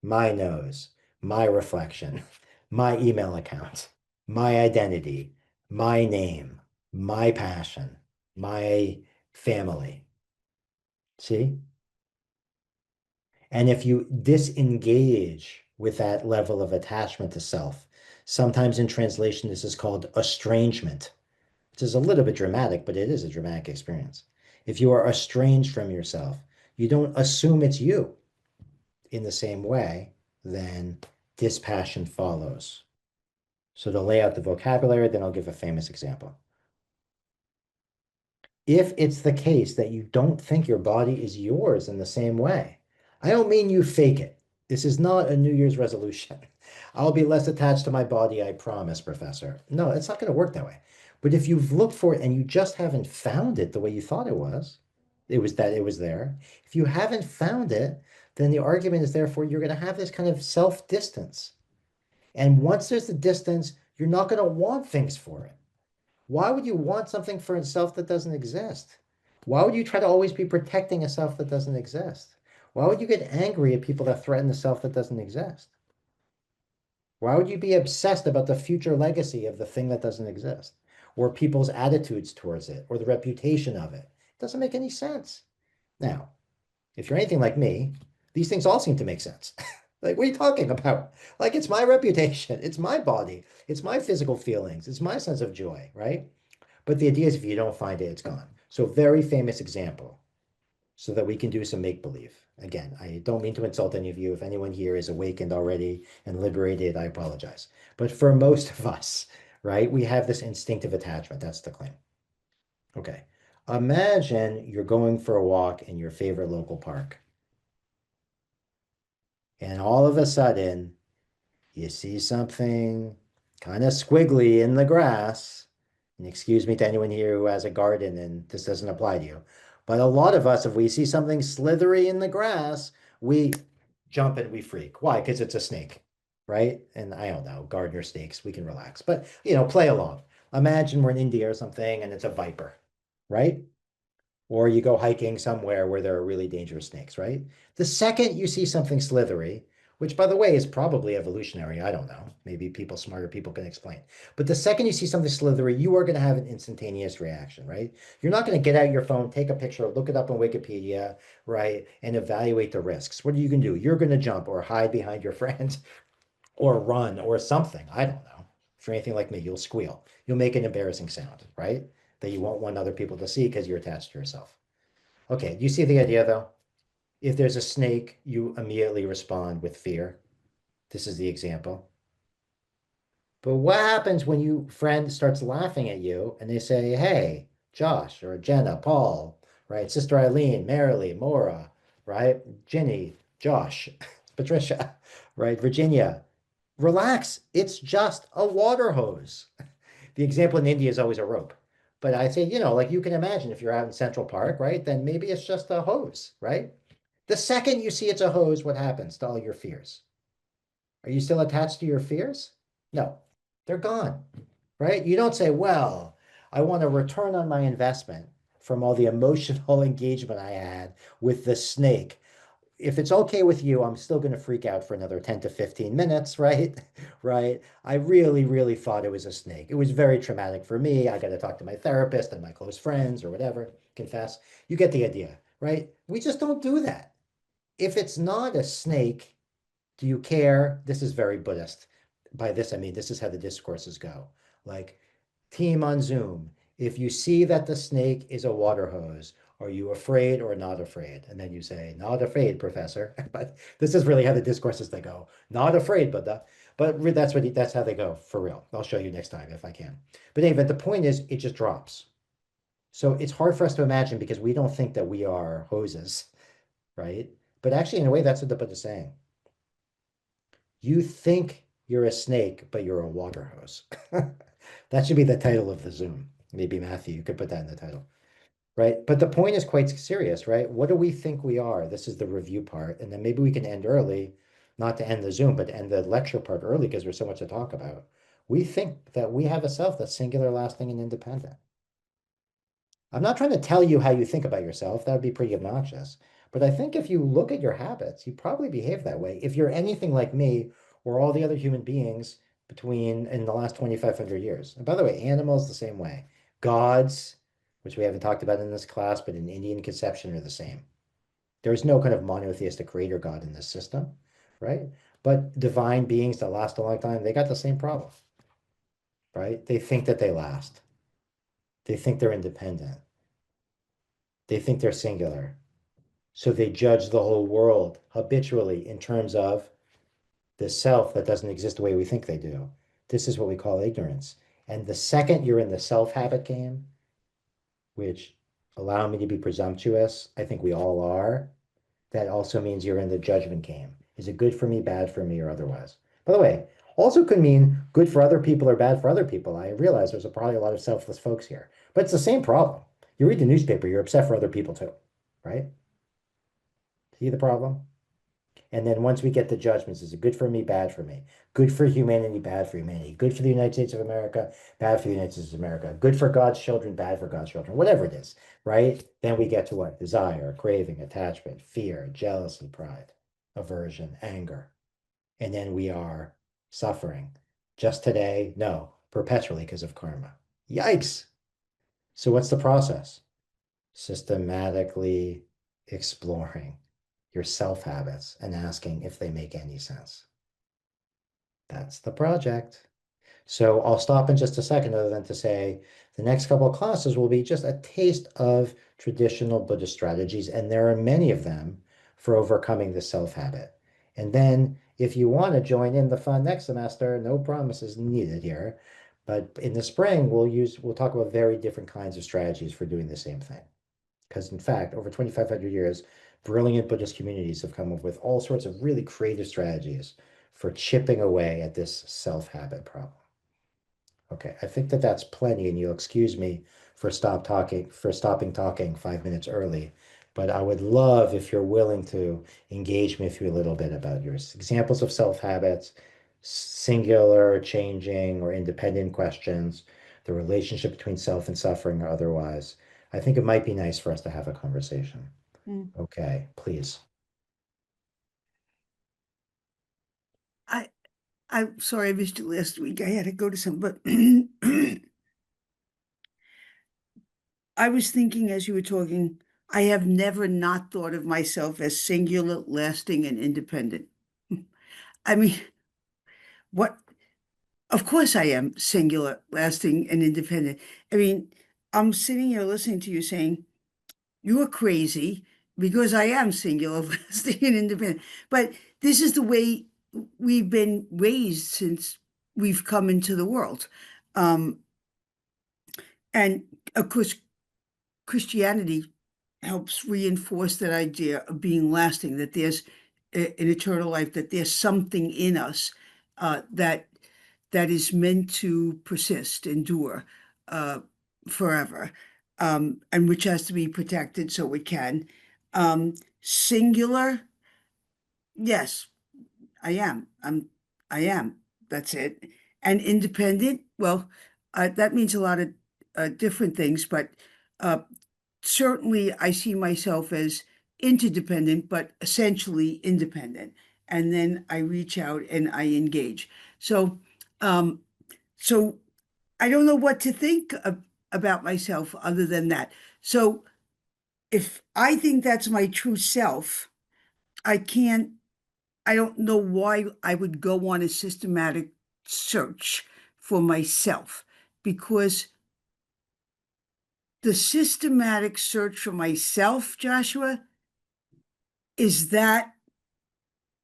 my nose, my reflection, my email account, my identity, my name, my passion, my family. See? And if you disengage with that level of attachment to self, sometimes in translation, this is called estrangement, which is a little bit dramatic, but it is a dramatic experience. If you are estranged from yourself, you don't assume it's you in the same way, then dispassion follows. So to lay out the vocabulary, then I'll give a famous example. If it's the case that you don't think your body is yours in the same way, I don't mean you fake it. This is not a New Year's resolution. I'll be less attached to my body, I promise, Professor. No, it's not going to work that way. But if you've looked for it and you just haven't found it the way you thought it was that it was there. If you haven't found it, then the argument is therefore you're going to have this kind of self-distance. And once there's the distance, you're not going to want things for it. Why would you want something for itself that doesn't exist? Why would you try to always be protecting a self that doesn't exist? Why would you get angry at people that threaten the self that doesn't exist? Why would you be obsessed about the future legacy of the thing that doesn't exist? Or people's attitudes towards it, or the reputation of it? It doesn't make any sense. Now, if you're anything like me, these things all seem to make sense. Like, what are you talking about? Like, it's my reputation, it's my body, it's my physical feelings, it's my sense of joy, right? But the idea is if you don't find it, it's gone. So, very famous example so that we can do some make believe. Again, I don't mean to insult any of you. If anyone here is awakened already and liberated, I apologize. But for most of us, right, we have this instinctive attachment. That's the claim. Okay. Imagine you're going for a walk in your favorite local park, and all of a sudden, you see something kind of squiggly in the grass. And excuse me to anyone here who has a garden and this doesn't apply to you. But a lot of us, if we see something slithery in the grass, we jump and we freak. Why? Because it's a snake, right? And I don't know, gardener snakes, we can relax. But, play along. Imagine we're in India or something and it's a viper, right? Or you go hiking somewhere where there are really dangerous snakes, right? The second you see something slithery, which by the way is probably evolutionary, I don't know. Maybe smarter people can explain. But the second you see something slithery, you are going to have an instantaneous reaction, right? You're not going to get out your phone, take a picture, look it up on Wikipedia, right? And evaluate the risks. What are you going to do? You're going to jump or hide behind your friends or run or something. I don't know. If you're anything like me, you'll squeal. You'll make an embarrassing sound, right? That you won't want other people to see because you're attached to yourself. Okay, do you see the idea though? If there's a snake, you immediately respond with fear. This is the example. But what happens when your friend starts laughing at you and they say, hey, Josh or Jenna, Paul, right? Sister Eileen, Marilee, Maura, right? Ginny, Josh, Patricia, right? Virginia, relax. It's just a water hose. The example in India is always a rope. But I say, like you can imagine if you're out in Central Park, right? Then maybe it's just a hose, right? The second you see it's a hose, what happens to all your fears? Are you still attached to your fears? No, they're gone, right? You don't say, well, I want a return on my investment from all the emotional engagement I had with the snake. If it's okay with you, I'm still going to freak out for another 10 to 15 minutes, right? Right. I really, really thought it was a snake. It was very traumatic for me. I got to talk to my therapist and my close friends or whatever, confess. You get the idea, right? We just don't do that. If it's not a snake, do you care? This is very Buddhist. By this, I mean, this is how the discourses go. Like, team on Zoom, if you see that the snake is a water hose, are you afraid or not afraid? And then you say, not afraid, professor. But this is really how the discourses they go. Not afraid, Buddha. But that's how they go for real. I'll show you next time if I can. But anyway, the point is it just drops. So it's hard for us to imagine because we don't think that we are hoses, right? But actually, in a way, that's what the Buddha is saying. You think you're a snake, but you're a water hose. That should be the title of the Zoom. Maybe Matthew, you could put that in the title, right? But the point is quite serious, right? What do we think we are? This is the review part. And then maybe we can end early, not to end the Zoom, but to end the lecture part early because there's so much to talk about. We think that we have a self that's singular, lasting, and independent. I'm not trying to tell you how you think about yourself. That would be pretty obnoxious. But I think if you look at your habits, you probably behave that way. If you're anything like me or all the other human beings between in the last 2,500 years. And by the way, animals the same way. Gods, which we haven't talked about in this class, but in Indian conception are the same. There's no kind of monotheistic creator God in this system, right? But divine beings that last a long time, they got the same problem, right? They think that they last. They think they're independent. They think they're singular. So they judge the whole world habitually in terms of the self that doesn't exist the way we think they do. This is what we call ignorance. And the second you're in the self habit game, which allow me to be presumptuous, I think we all are, that also means you're in the judgment game. Is it good for me, bad for me, or otherwise? By the way, also could mean good for other people or bad for other people. I realize there's probably a lot of selfless folks here, but it's the same problem. You read the newspaper, you're upset for other people too, right? See the problem? And then once we get the judgments, is it good for me, bad for me? Good for humanity, bad for humanity. Good for the United States of America, bad for the United States of America. Good for God's children, bad for God's children. Whatever it is, right? Then we get to what? Desire, craving, attachment, fear, jealousy, pride, aversion, anger. And then we are suffering. Just today? No, perpetually because of karma. Yikes. So what's the process? Systematically exploring your self habits and asking if they make any sense. That's the project. So I'll stop in just a second, other than to say the next couple of classes will be just a taste of traditional Buddhist strategies, and there are many of them for overcoming the self habit. And then if you want to join in the fun next semester, no promises needed here. But in the spring, we'll talk about very different kinds of strategies for doing the same thing. Because in fact, over 2,500 years, brilliant Buddhist communities have come up with all sorts of really creative strategies for chipping away at this self-habit problem. Okay, I think that that's plenty, and you'll excuse me for stopping talking 5 minutes early. But I would love if you're willing to engage me with you a little bit about your examples of self-habits, singular, changing, or independent questions, the relationship between self and suffering or otherwise. I think it might be nice for us to have a conversation. Mm. Okay, please. I I'm sorry I missed it last week. I had to go to some, but I was thinking as you were talking, I have never not thought of myself as singular, lasting, and independent. I mean, what? Of course I am singular, lasting, and independent. I mean, I'm sitting here listening to you saying, you're crazy because I am singular, lasting, and independent. But this is the way we've been raised since we've come into the world. Um, and of course, Christianity helps reinforce that idea of being lasting, that there's an eternal life, that there's something in us that is meant to persist, endure forever, and which has to be protected so it can. Singular, yes, I am. I am. That's it. And independent, well, that means a lot of different things, but uh, certainly I see myself as interdependent, but essentially independent. And then I reach out and I engage. So, um, so I don't know what to think about myself other than that. So if I think that's my true self, I can't, I don't know why I would go on a systematic search for myself because the systematic search for myself, Joshua, is that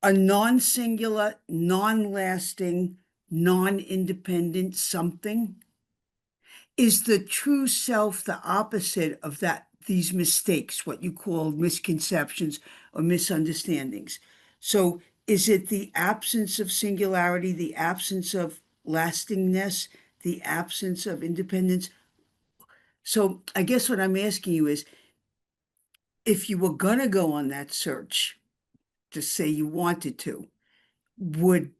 a non singular, non lasting, non independent something? Is the true self the opposite of that? These mistakes, what you call misconceptions or misunderstandings. So, is it the absence of singularity, the absence of lastingness, the absence of independence? So, I guess what I'm asking you is if you were going to go on that search, just say you wanted to, would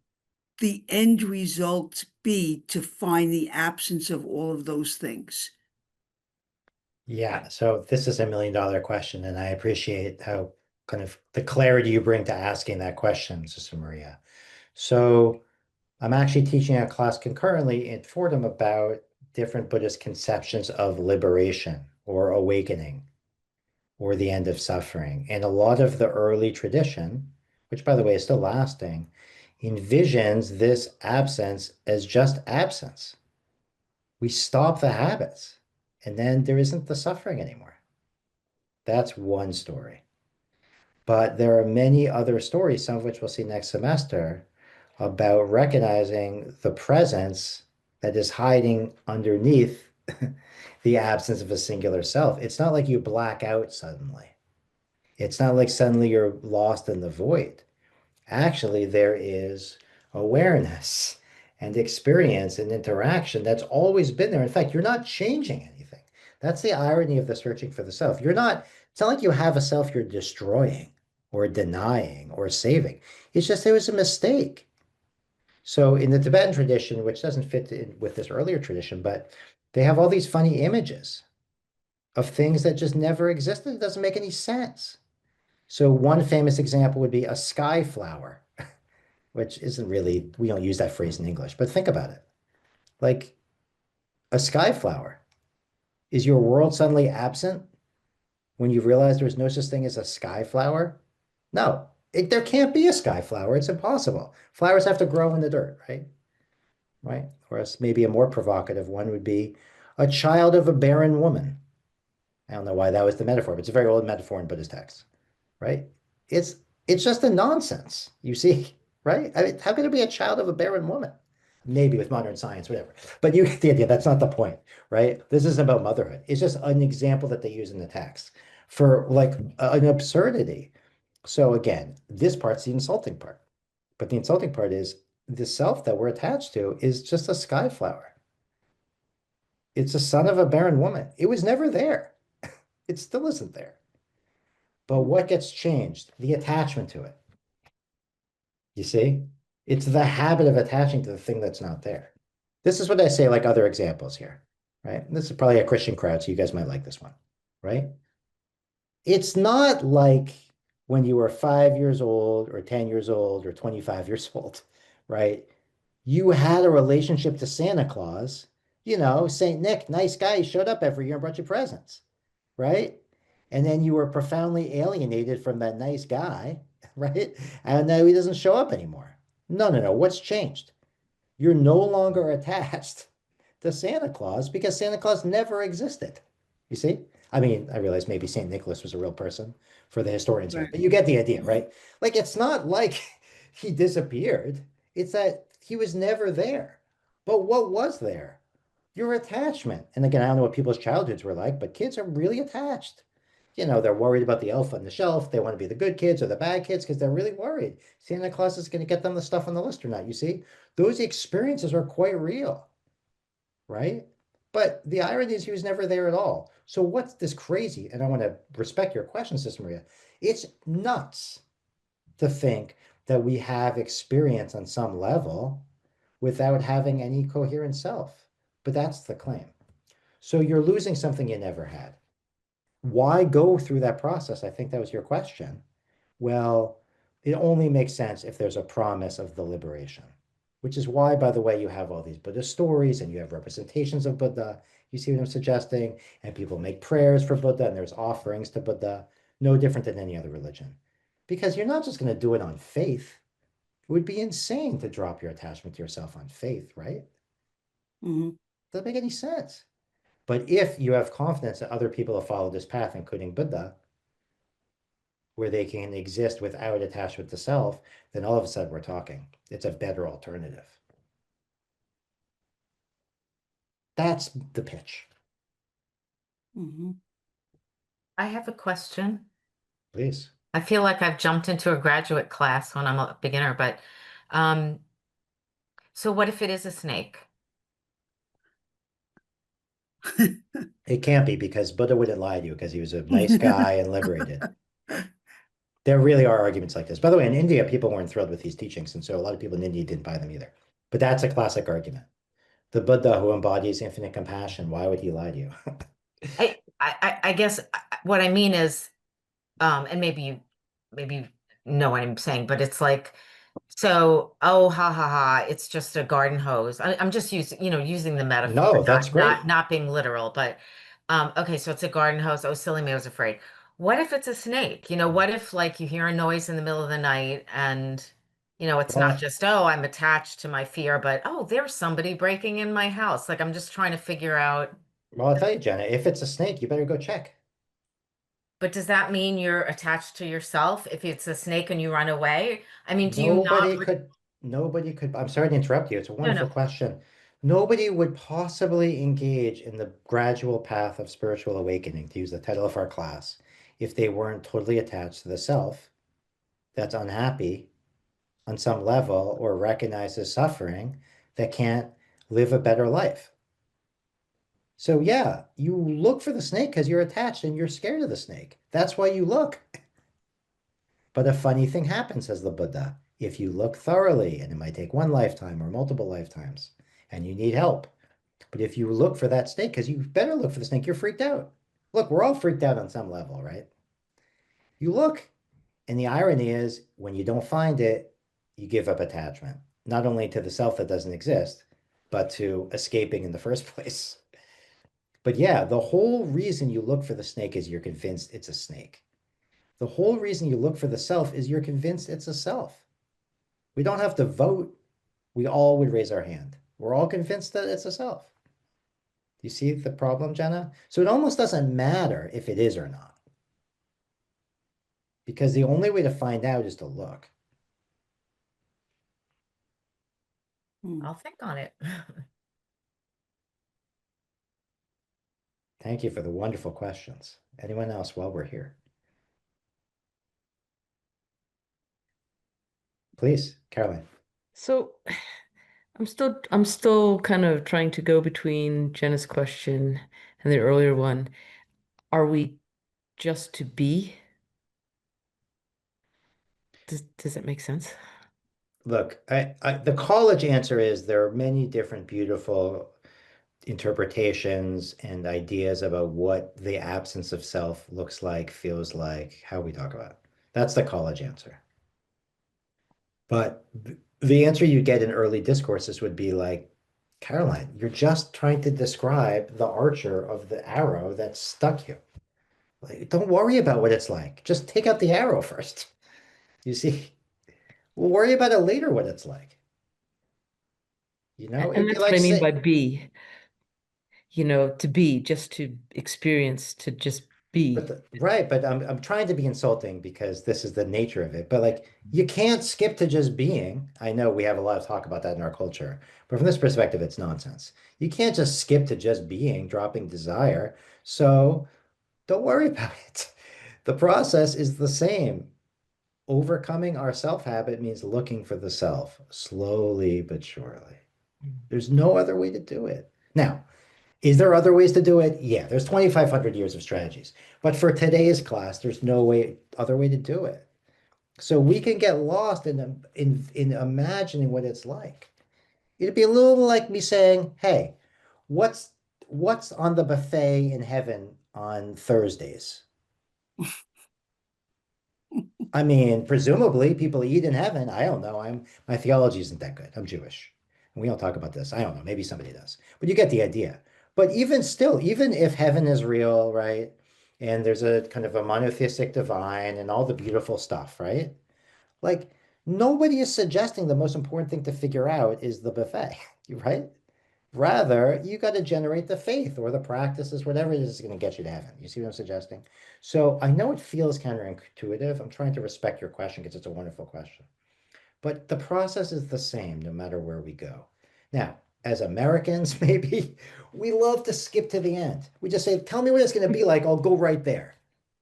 the end result be to find the absence of all of those things? Yeah, so this is $1 million question, and I appreciate how kind of the clarity you bring to asking that question, Sister Maria. So I'm actually teaching a class concurrently in Fordham about different Buddhist conceptions of liberation or awakening. or the end of suffering. And a lot of the early tradition, which by the way is still lasting, envisions this absence as just absence. We stop the habits, and then there isn't the suffering anymore. That's one story. But there are many other stories, some of which we'll see next semester, about recognizing the presence that is hiding underneath the absence of a singular self. It's not like you black out suddenly. It's not like suddenly you're lost in the void. Actually, there is awareness and experience and interaction that's always been there. In fact, you're not changing anything. That's the irony of the searching for the self. It's not like you have a self you're destroying or denying or saving. It's just there was a mistake. So in the Tibetan tradition, which doesn't fit in with this earlier tradition, but they have all these funny images of things that just never existed. It doesn't make any sense. So one famous example would be a sky flower, which isn't really, we don't use that phrase in English, but think about it. Like a sky flower. Is your world suddenly absent when you realize there's no such thing as a sky flower? No, there can't be a sky flower. It's impossible. Flowers have to grow in the dirt, right? Right. Whereas maybe a more provocative one would be a child of a barren woman. I don't know why that was the metaphor, but it's a very old metaphor in Buddhist texts, right? It's it's just a nonsense, you see, right? I mean, how could it be a child of a barren woman? Maybe with modern science, whatever. But you get the idea. That's not the point, right? This isn't about motherhood. It's just an example that they use in the text for like an absurdity. So again, this part's the insulting part. But the insulting part is the self that we're attached to is just a sky flower. It's a son of a barren woman. It was never there. It still isn't there. But what gets changed? The attachment to it. You see? It's the habit of attaching to the thing that's not there. This is what I say, like other examples here, right? This is probably a Christian crowd, so you guys might like this one, right? It's not like when you were 5 years old or 10 years old or 25 years old, right? You had a relationship to Santa Claus, Saint Nick, nice guy, he showed up every year and brought you presents, right? And then you were profoundly alienated from that nice guy, right? And now he doesn't show up anymore. No, no, no. What's changed? You're no longer attached to Santa Claus because Santa Claus never existed. You see? I mean, I realize maybe Saint Nicholas was a real person for the historians here, Right. but you get the idea, right? Like, it's not like he disappeared, it's that he was never there. But what was there? Your attachment. And again, I don't know what people's childhoods were like, but kids are really attached. They're worried about the elf on the shelf. They want to be the good kids or the bad kids because they're really worried. Santa Claus is going to get them the stuff on the list or not. You see, those experiences are quite real, right? But the irony is he was never there at all. So what's this crazy? And I want to respect your question, Sister Maria. It's nuts to think that we have experience on some level without having any coherent self. But that's the claim. So you're losing something you never had. Why go through that process? I think that was your question. Well, it only makes sense if there's a promise of the liberation, which is why, by the way, you have all these Buddhist stories and you have representations of Buddha. You see what I'm suggesting? And people make prayers for Buddha and there's offerings to Buddha, no different than any other religion. Because you're not just going to do it on faith. It would be insane to drop your attachment to yourself on faith, right? Mhm. Doesn't make any sense. But if you have confidence that other people have followed this path, including Buddha, where they can exist without attachment to self, then all of a sudden we're talking. It's a better alternative. That's the pitch. Mhm. I have a question. Please. I feel like I've jumped into a graduate class when I'm a beginner, but um, so what if it is a snake? It can't be because Buddha wouldn't lie to you because he was a nice guy and liberated. There really are arguments like this. By the way, in India, people weren't thrilled with these teachings, and so a lot of people in India didn't buy them either. But that's a classic argument. The Buddha who embodies infinite compassion, why would he lie to you? I guess what I mean is, and maybe you know what I'm saying, but it's like, so, oh, ha ha ha, it's just a garden hose. I'm just using the metaphor, No, that's great. not being literal, but okay, so it's a garden hose. Oh, silly me, I was afraid. what if it's a snake? What if like you hear a noise in the middle of the night and it's not Well, just, oh, I'm attached to my fear, but oh, there's somebody breaking in my house. Like I'm just trying to figure out, well, I'll tell you, Jenna, if it's a snake, you better go check. but does that mean you're attached to yourself if it's a snake and you run away? I mean, do you not Nobody could, nobody could, I'm sorry to interrupt you. It's a no, wonderful no. question. Nobody would possibly engage in the gradual path of spiritual awakening, to use the title of our class, if they weren't totally attached to the self that's unhappy on some level or recognizes suffering that can't live a better life. So yeah, you look for the snake because you're attached and you're scared of the snake. That's why you look. But a funny thing happens, says the Buddha. If you look thoroughly, and it might take one lifetime or multiple lifetimes, and you need help. But if you look for that snake, because you better look for the snake, you're freaked out. Look, we're all freaked out on some level, right? You look, and the irony is when you don't find it, you give up attachment, not only to the self that doesn't exist, but to escaping in the first place. But yeah, the whole reason you look for the snake is you're convinced it's a snake. The whole reason you look for the self is you're convinced it's a self. We don't have to vote. We all would raise our hand. We're all convinced that it's a self. Do you see the problem, Jenna? So it almost doesn't matter if it is or not, because the only way to find out is to look. Hmm. I'll think on it. Thank you for the wonderful questions. Anyone else while we're here? Please, Caroline. So I'm still kind of trying to go between Jenna's question and the earlier one. Are we just to be? Does that make sense? Look, the college answer is there are many different beautiful interpretations and ideas about what the absence of self looks like, feels like, how we talk about it. That's the college answer. But the answer you get in early discourses would be like, Caroline, you're just trying to describe the archer of the arrow that stuck you. Like, don't worry about what it's like. Just take out the arrow first. You see, we'll worry about it later what it's like. And It'd be that's what like I mean by say, be, to be, just to experience, to just but be. right, but I'm trying to be insulting because this is the nature of it. But like you can't skip to just being. I know we have a lot of talk about that in our culture, but from this perspective, it's nonsense. You can't just skip to just being, dropping desire. So don't worry about it. The process is the same. Overcoming our self habit means looking for the self slowly but surely. There's no other way to do it. Now, is there other ways to do it? Yeah, there's 2,500 years of strategies. But for today's class, there's no other way to do it. So we can get lost in imagining what it's like. It'd be a little like me saying, "Hey, what's what's on the buffet in heaven on Thursdays?" I mean, presumably people eat in heaven. I don't know. My theology isn't that good. I'm Jewish. And we don't talk about this. I don't know. Maybe somebody does. But you get the idea. But even still, even if heaven is real, right? And there's a kind of a monotheistic divine and all the beautiful stuff, right? Like nobody is suggesting the most important thing to figure out is the buffet, right? Rather, you got to generate the faith or the practices, whatever it is going to get you to heaven. You see what I'm suggesting? So I know it feels counterintuitive. I'm trying to respect your question because it's a wonderful question. But the process is the same no matter where we go. Now, as Americans, maybe we love to skip to the end. We just say, tell me what it's going to be like. I'll go right there.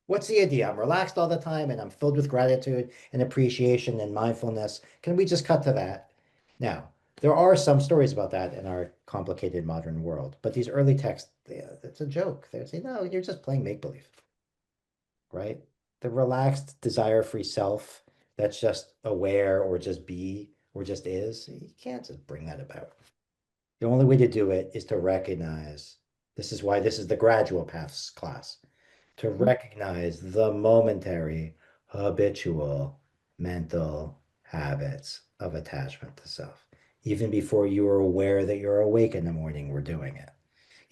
What's the idea? I'm relaxed all the time and I'm filled with gratitude and appreciation and mindfulness. Can we just cut to that? Now, there are some stories about that in our complicated modern world, but these early texts, it's a joke. They say, no, you're just playing make-believe, right? The relaxed, desire-free self that's just aware or just be or just is, you can't just bring that about. The only way to do it is to recognize, this is why this is the gradual paths class, to Mhm. recognize the momentary, habitual mental habits of attachment to self. Even before you are aware that you're awake in the morning, we're doing it.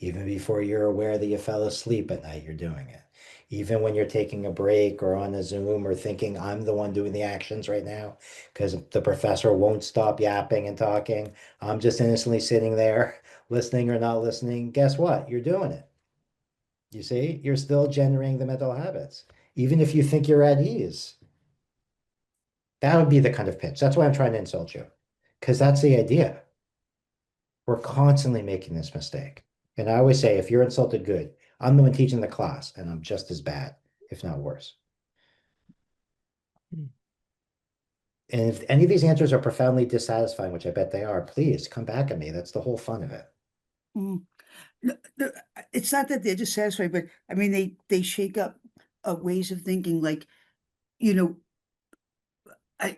Even before you're aware that you fell asleep at night, you're doing it. Even when you're taking a break or on a Zoom or thinking, I'm the one doing the actions right now because the professor won't stop yapping and talking. I'm just innocently sitting there listening or not listening. Guess what? You're doing it. You see, you're still generating the mental habits, even if you think you're at ease. That would be the kind of pitch. That's why I'm trying to insult you, because that's the idea. We're constantly making this mistake. And I always say, if you're insulted, good. I'm the one teaching the class, and I'm just as bad, if not worse. Hmm. And if any of these answers are profoundly dissatisfying, which I bet they are, please come back at me. That's the whole fun of it. Mm. No, it's not that they're dissatisfied, but I mean, they shake up ways of thinking. Like, you know, I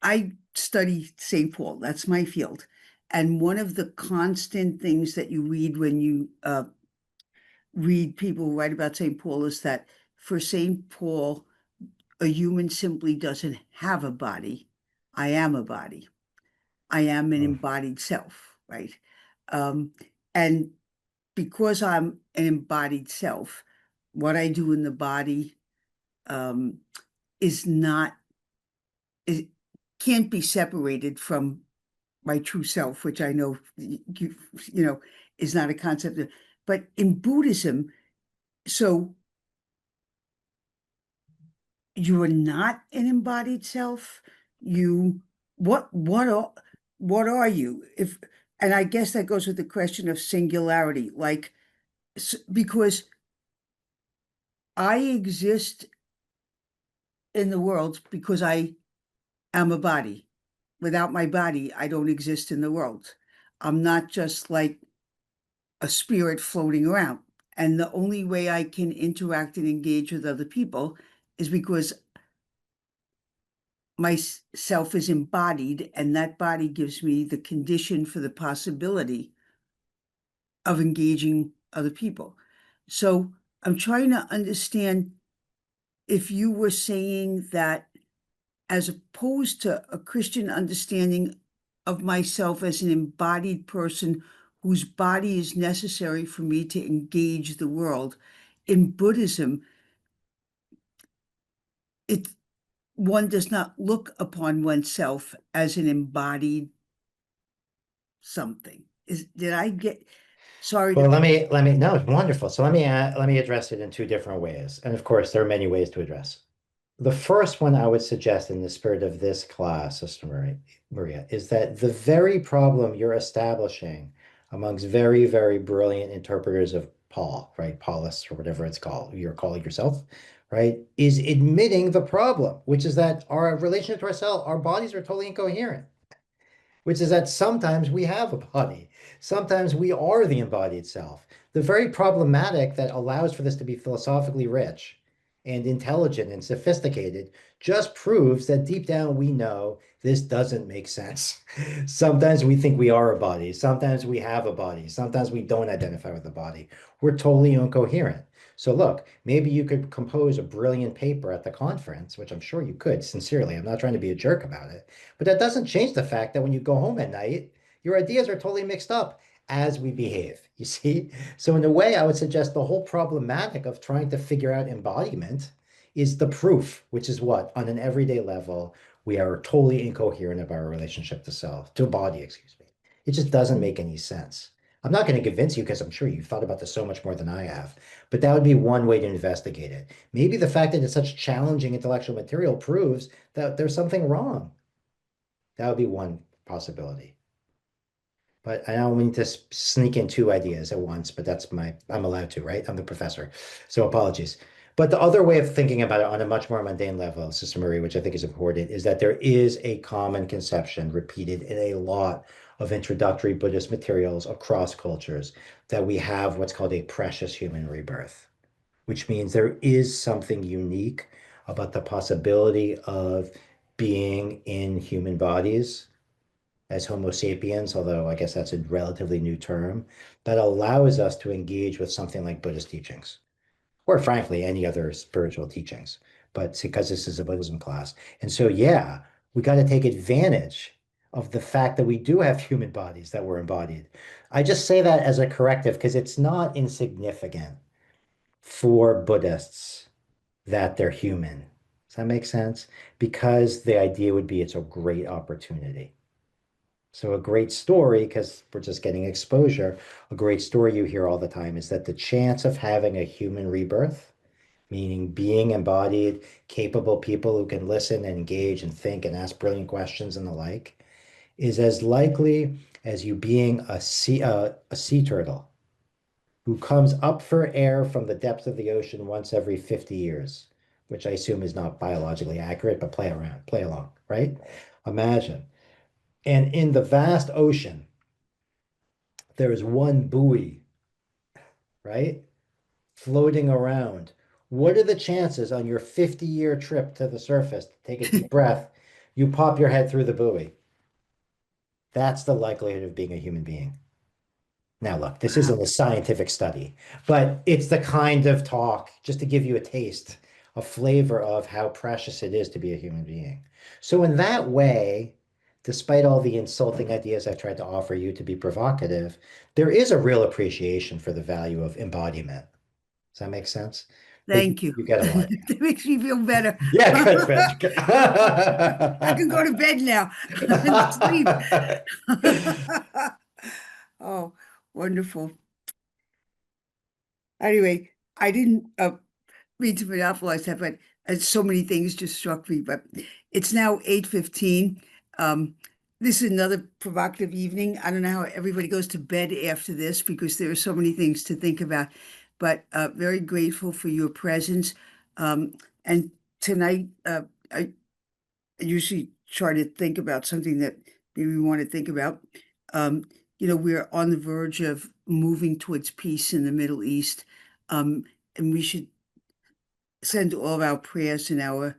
I study St. Paul. That's my field. And one of the constant things that you read when you read people write about St. Paul is that for St. Paul, a human simply doesn't have a body. I am a body. I am an Mm. embodied self, right? Um, and because I'm an embodied self, what I do in the body um, is not, it can't be separated from my true self, which I know, you know, is not a concept. But in Buddhism, so you are not an embodied self. You, what are you? If, and I guess that goes with the question of singularity, like, because I exist in the world because I am a body. Without my body, I don't exist in the world. I'm not just like a spirit floating around. And the only way I can interact and engage with other people is because my self is embodied, and that body gives me the condition for the possibility of engaging other people. So I'm trying to understand if you were saying that as opposed to a Christian understanding of myself as an embodied person whose body is necessary for me to engage the world. In Buddhism, it one does not look upon oneself as an embodied something. Did I get sorry Well, to no, it's wonderful. So let me address it in two different ways. And of course, there are many ways to address. The first one I would suggest in the spirit of this class, Sister Maria, is that the very problem you're establishing amongst very, very brilliant interpreters of Paul, right? Paulus or whatever it's called, you're calling yourself, right? Is admitting the problem, which is that our relationship to ourselves, our bodies are totally incoherent, which is that sometimes we have a body, sometimes we are the embodied self. The very problematic that allows for this to be philosophically rich and intelligent and sophisticated just proves that deep down we know this doesn't make sense. Sometimes we think we are a body, sometimes we have a body, sometimes we don't identify with the body. We're totally incoherent. So look, maybe you could compose a brilliant paper at the conference, which I'm sure you could, sincerely. I'm not trying to be a jerk about it. But that doesn't change the fact that when you go home at night, your ideas are totally mixed up as we behave, you see? So in a way, I would suggest the whole problematic of trying to figure out embodiment is the proof, which is what, on an everyday level, we are totally incoherent of our relationship to self, to body, excuse me. It just doesn't make any sense. I'm not going to convince you because I'm sure you've thought about this so much more than I have, but that would be one way to investigate it. Maybe the fact that it's such challenging intellectual material proves that there's something wrong. That would be one possibility. But I don't mean to sneak in two ideas at once, but I'm allowed to, right? I'm the professor. So apologies. But the other way of thinking about it on a much more mundane level, Sister Marie, which I think is important, is that there is a common conception repeated in a lot of introductory Buddhist materials across cultures that we have what's called a precious human rebirth, which means there is something unique about the possibility of being in human bodies as Homo sapiens, although I guess that's a relatively new term, that allows us to engage with something like Buddhist teachings, or frankly, any other spiritual teachings. But because this is a Buddhism class. And so, yeah, we got to take advantage of the fact that we do have human bodies that were embodied. I just say that as a corrective because it's not insignificant for Buddhists that they're human. Does that make sense? Because the idea would be it's a great opportunity. So a great story, because we're just getting exposure, a great story you hear all the time is that the chance of having a human rebirth, meaning being embodied, capable people who can listen and engage and think and ask brilliant questions and the like, is as likely as you being a sea turtle who comes up for air from the depths of the ocean once every 50 years, which I assume is not biologically accurate, but play around, play along, right? Imagine. And in the vast ocean, there is one buoy, right? Floating around. What are the chances on your 50-year trip to the surface, take a deep breath, you pop your head through the buoy? That's the likelihood of being a human being. Now, look, this Wow. isn't a scientific study, but it's the kind of talk, just to give you a taste, a flavor of how precious it is to be a human being. So in that way, despite all the insulting ideas I've tried to offer you to be provocative, there is a real appreciation for the value of embodiment. Does that make sense? But Thank you. you get a lot. That makes me feel better. Yeah, good, good, good. I can go to bed now and sleep. Oh, wonderful. Anyway, I didn't mean to monopolize that, but so many things just struck me. But it's now 8:15. This is another provocative evening. I don't know how everybody goes to bed after this because there are so many things to think about. But very grateful for your presence. And tonight, I usually try to think about something that maybe we want to think about. We're on the verge of moving towards peace in the Middle East. And we should send all of our prayers and our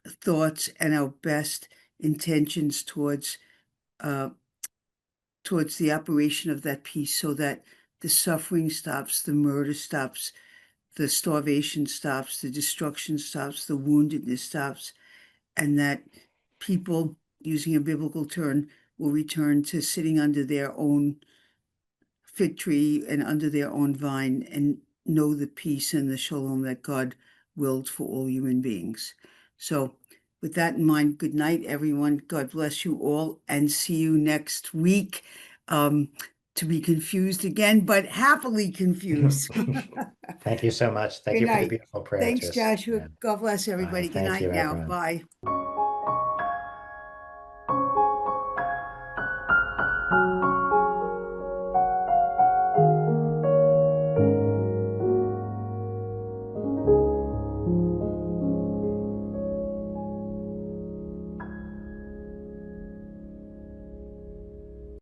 thoughts and our best intentions uh, towards the operation of that peace so that the suffering stops, the murder stops, the starvation stops, the destruction stops, the woundedness stops, and that people, using a biblical term, will return to sitting under their own fig tree and under their own vine and know the peace and the shalom that God willed for all human beings. So with that in mind, good night, everyone. God bless you all and see you next week. To be confused again, but happily confused. Thank you so much. Thank Good you for the night. beautiful prayer, Thanks, Tris. Joshua. Yeah. God bless Bye. everybody. Good Thank night you, now. everyone. Bye.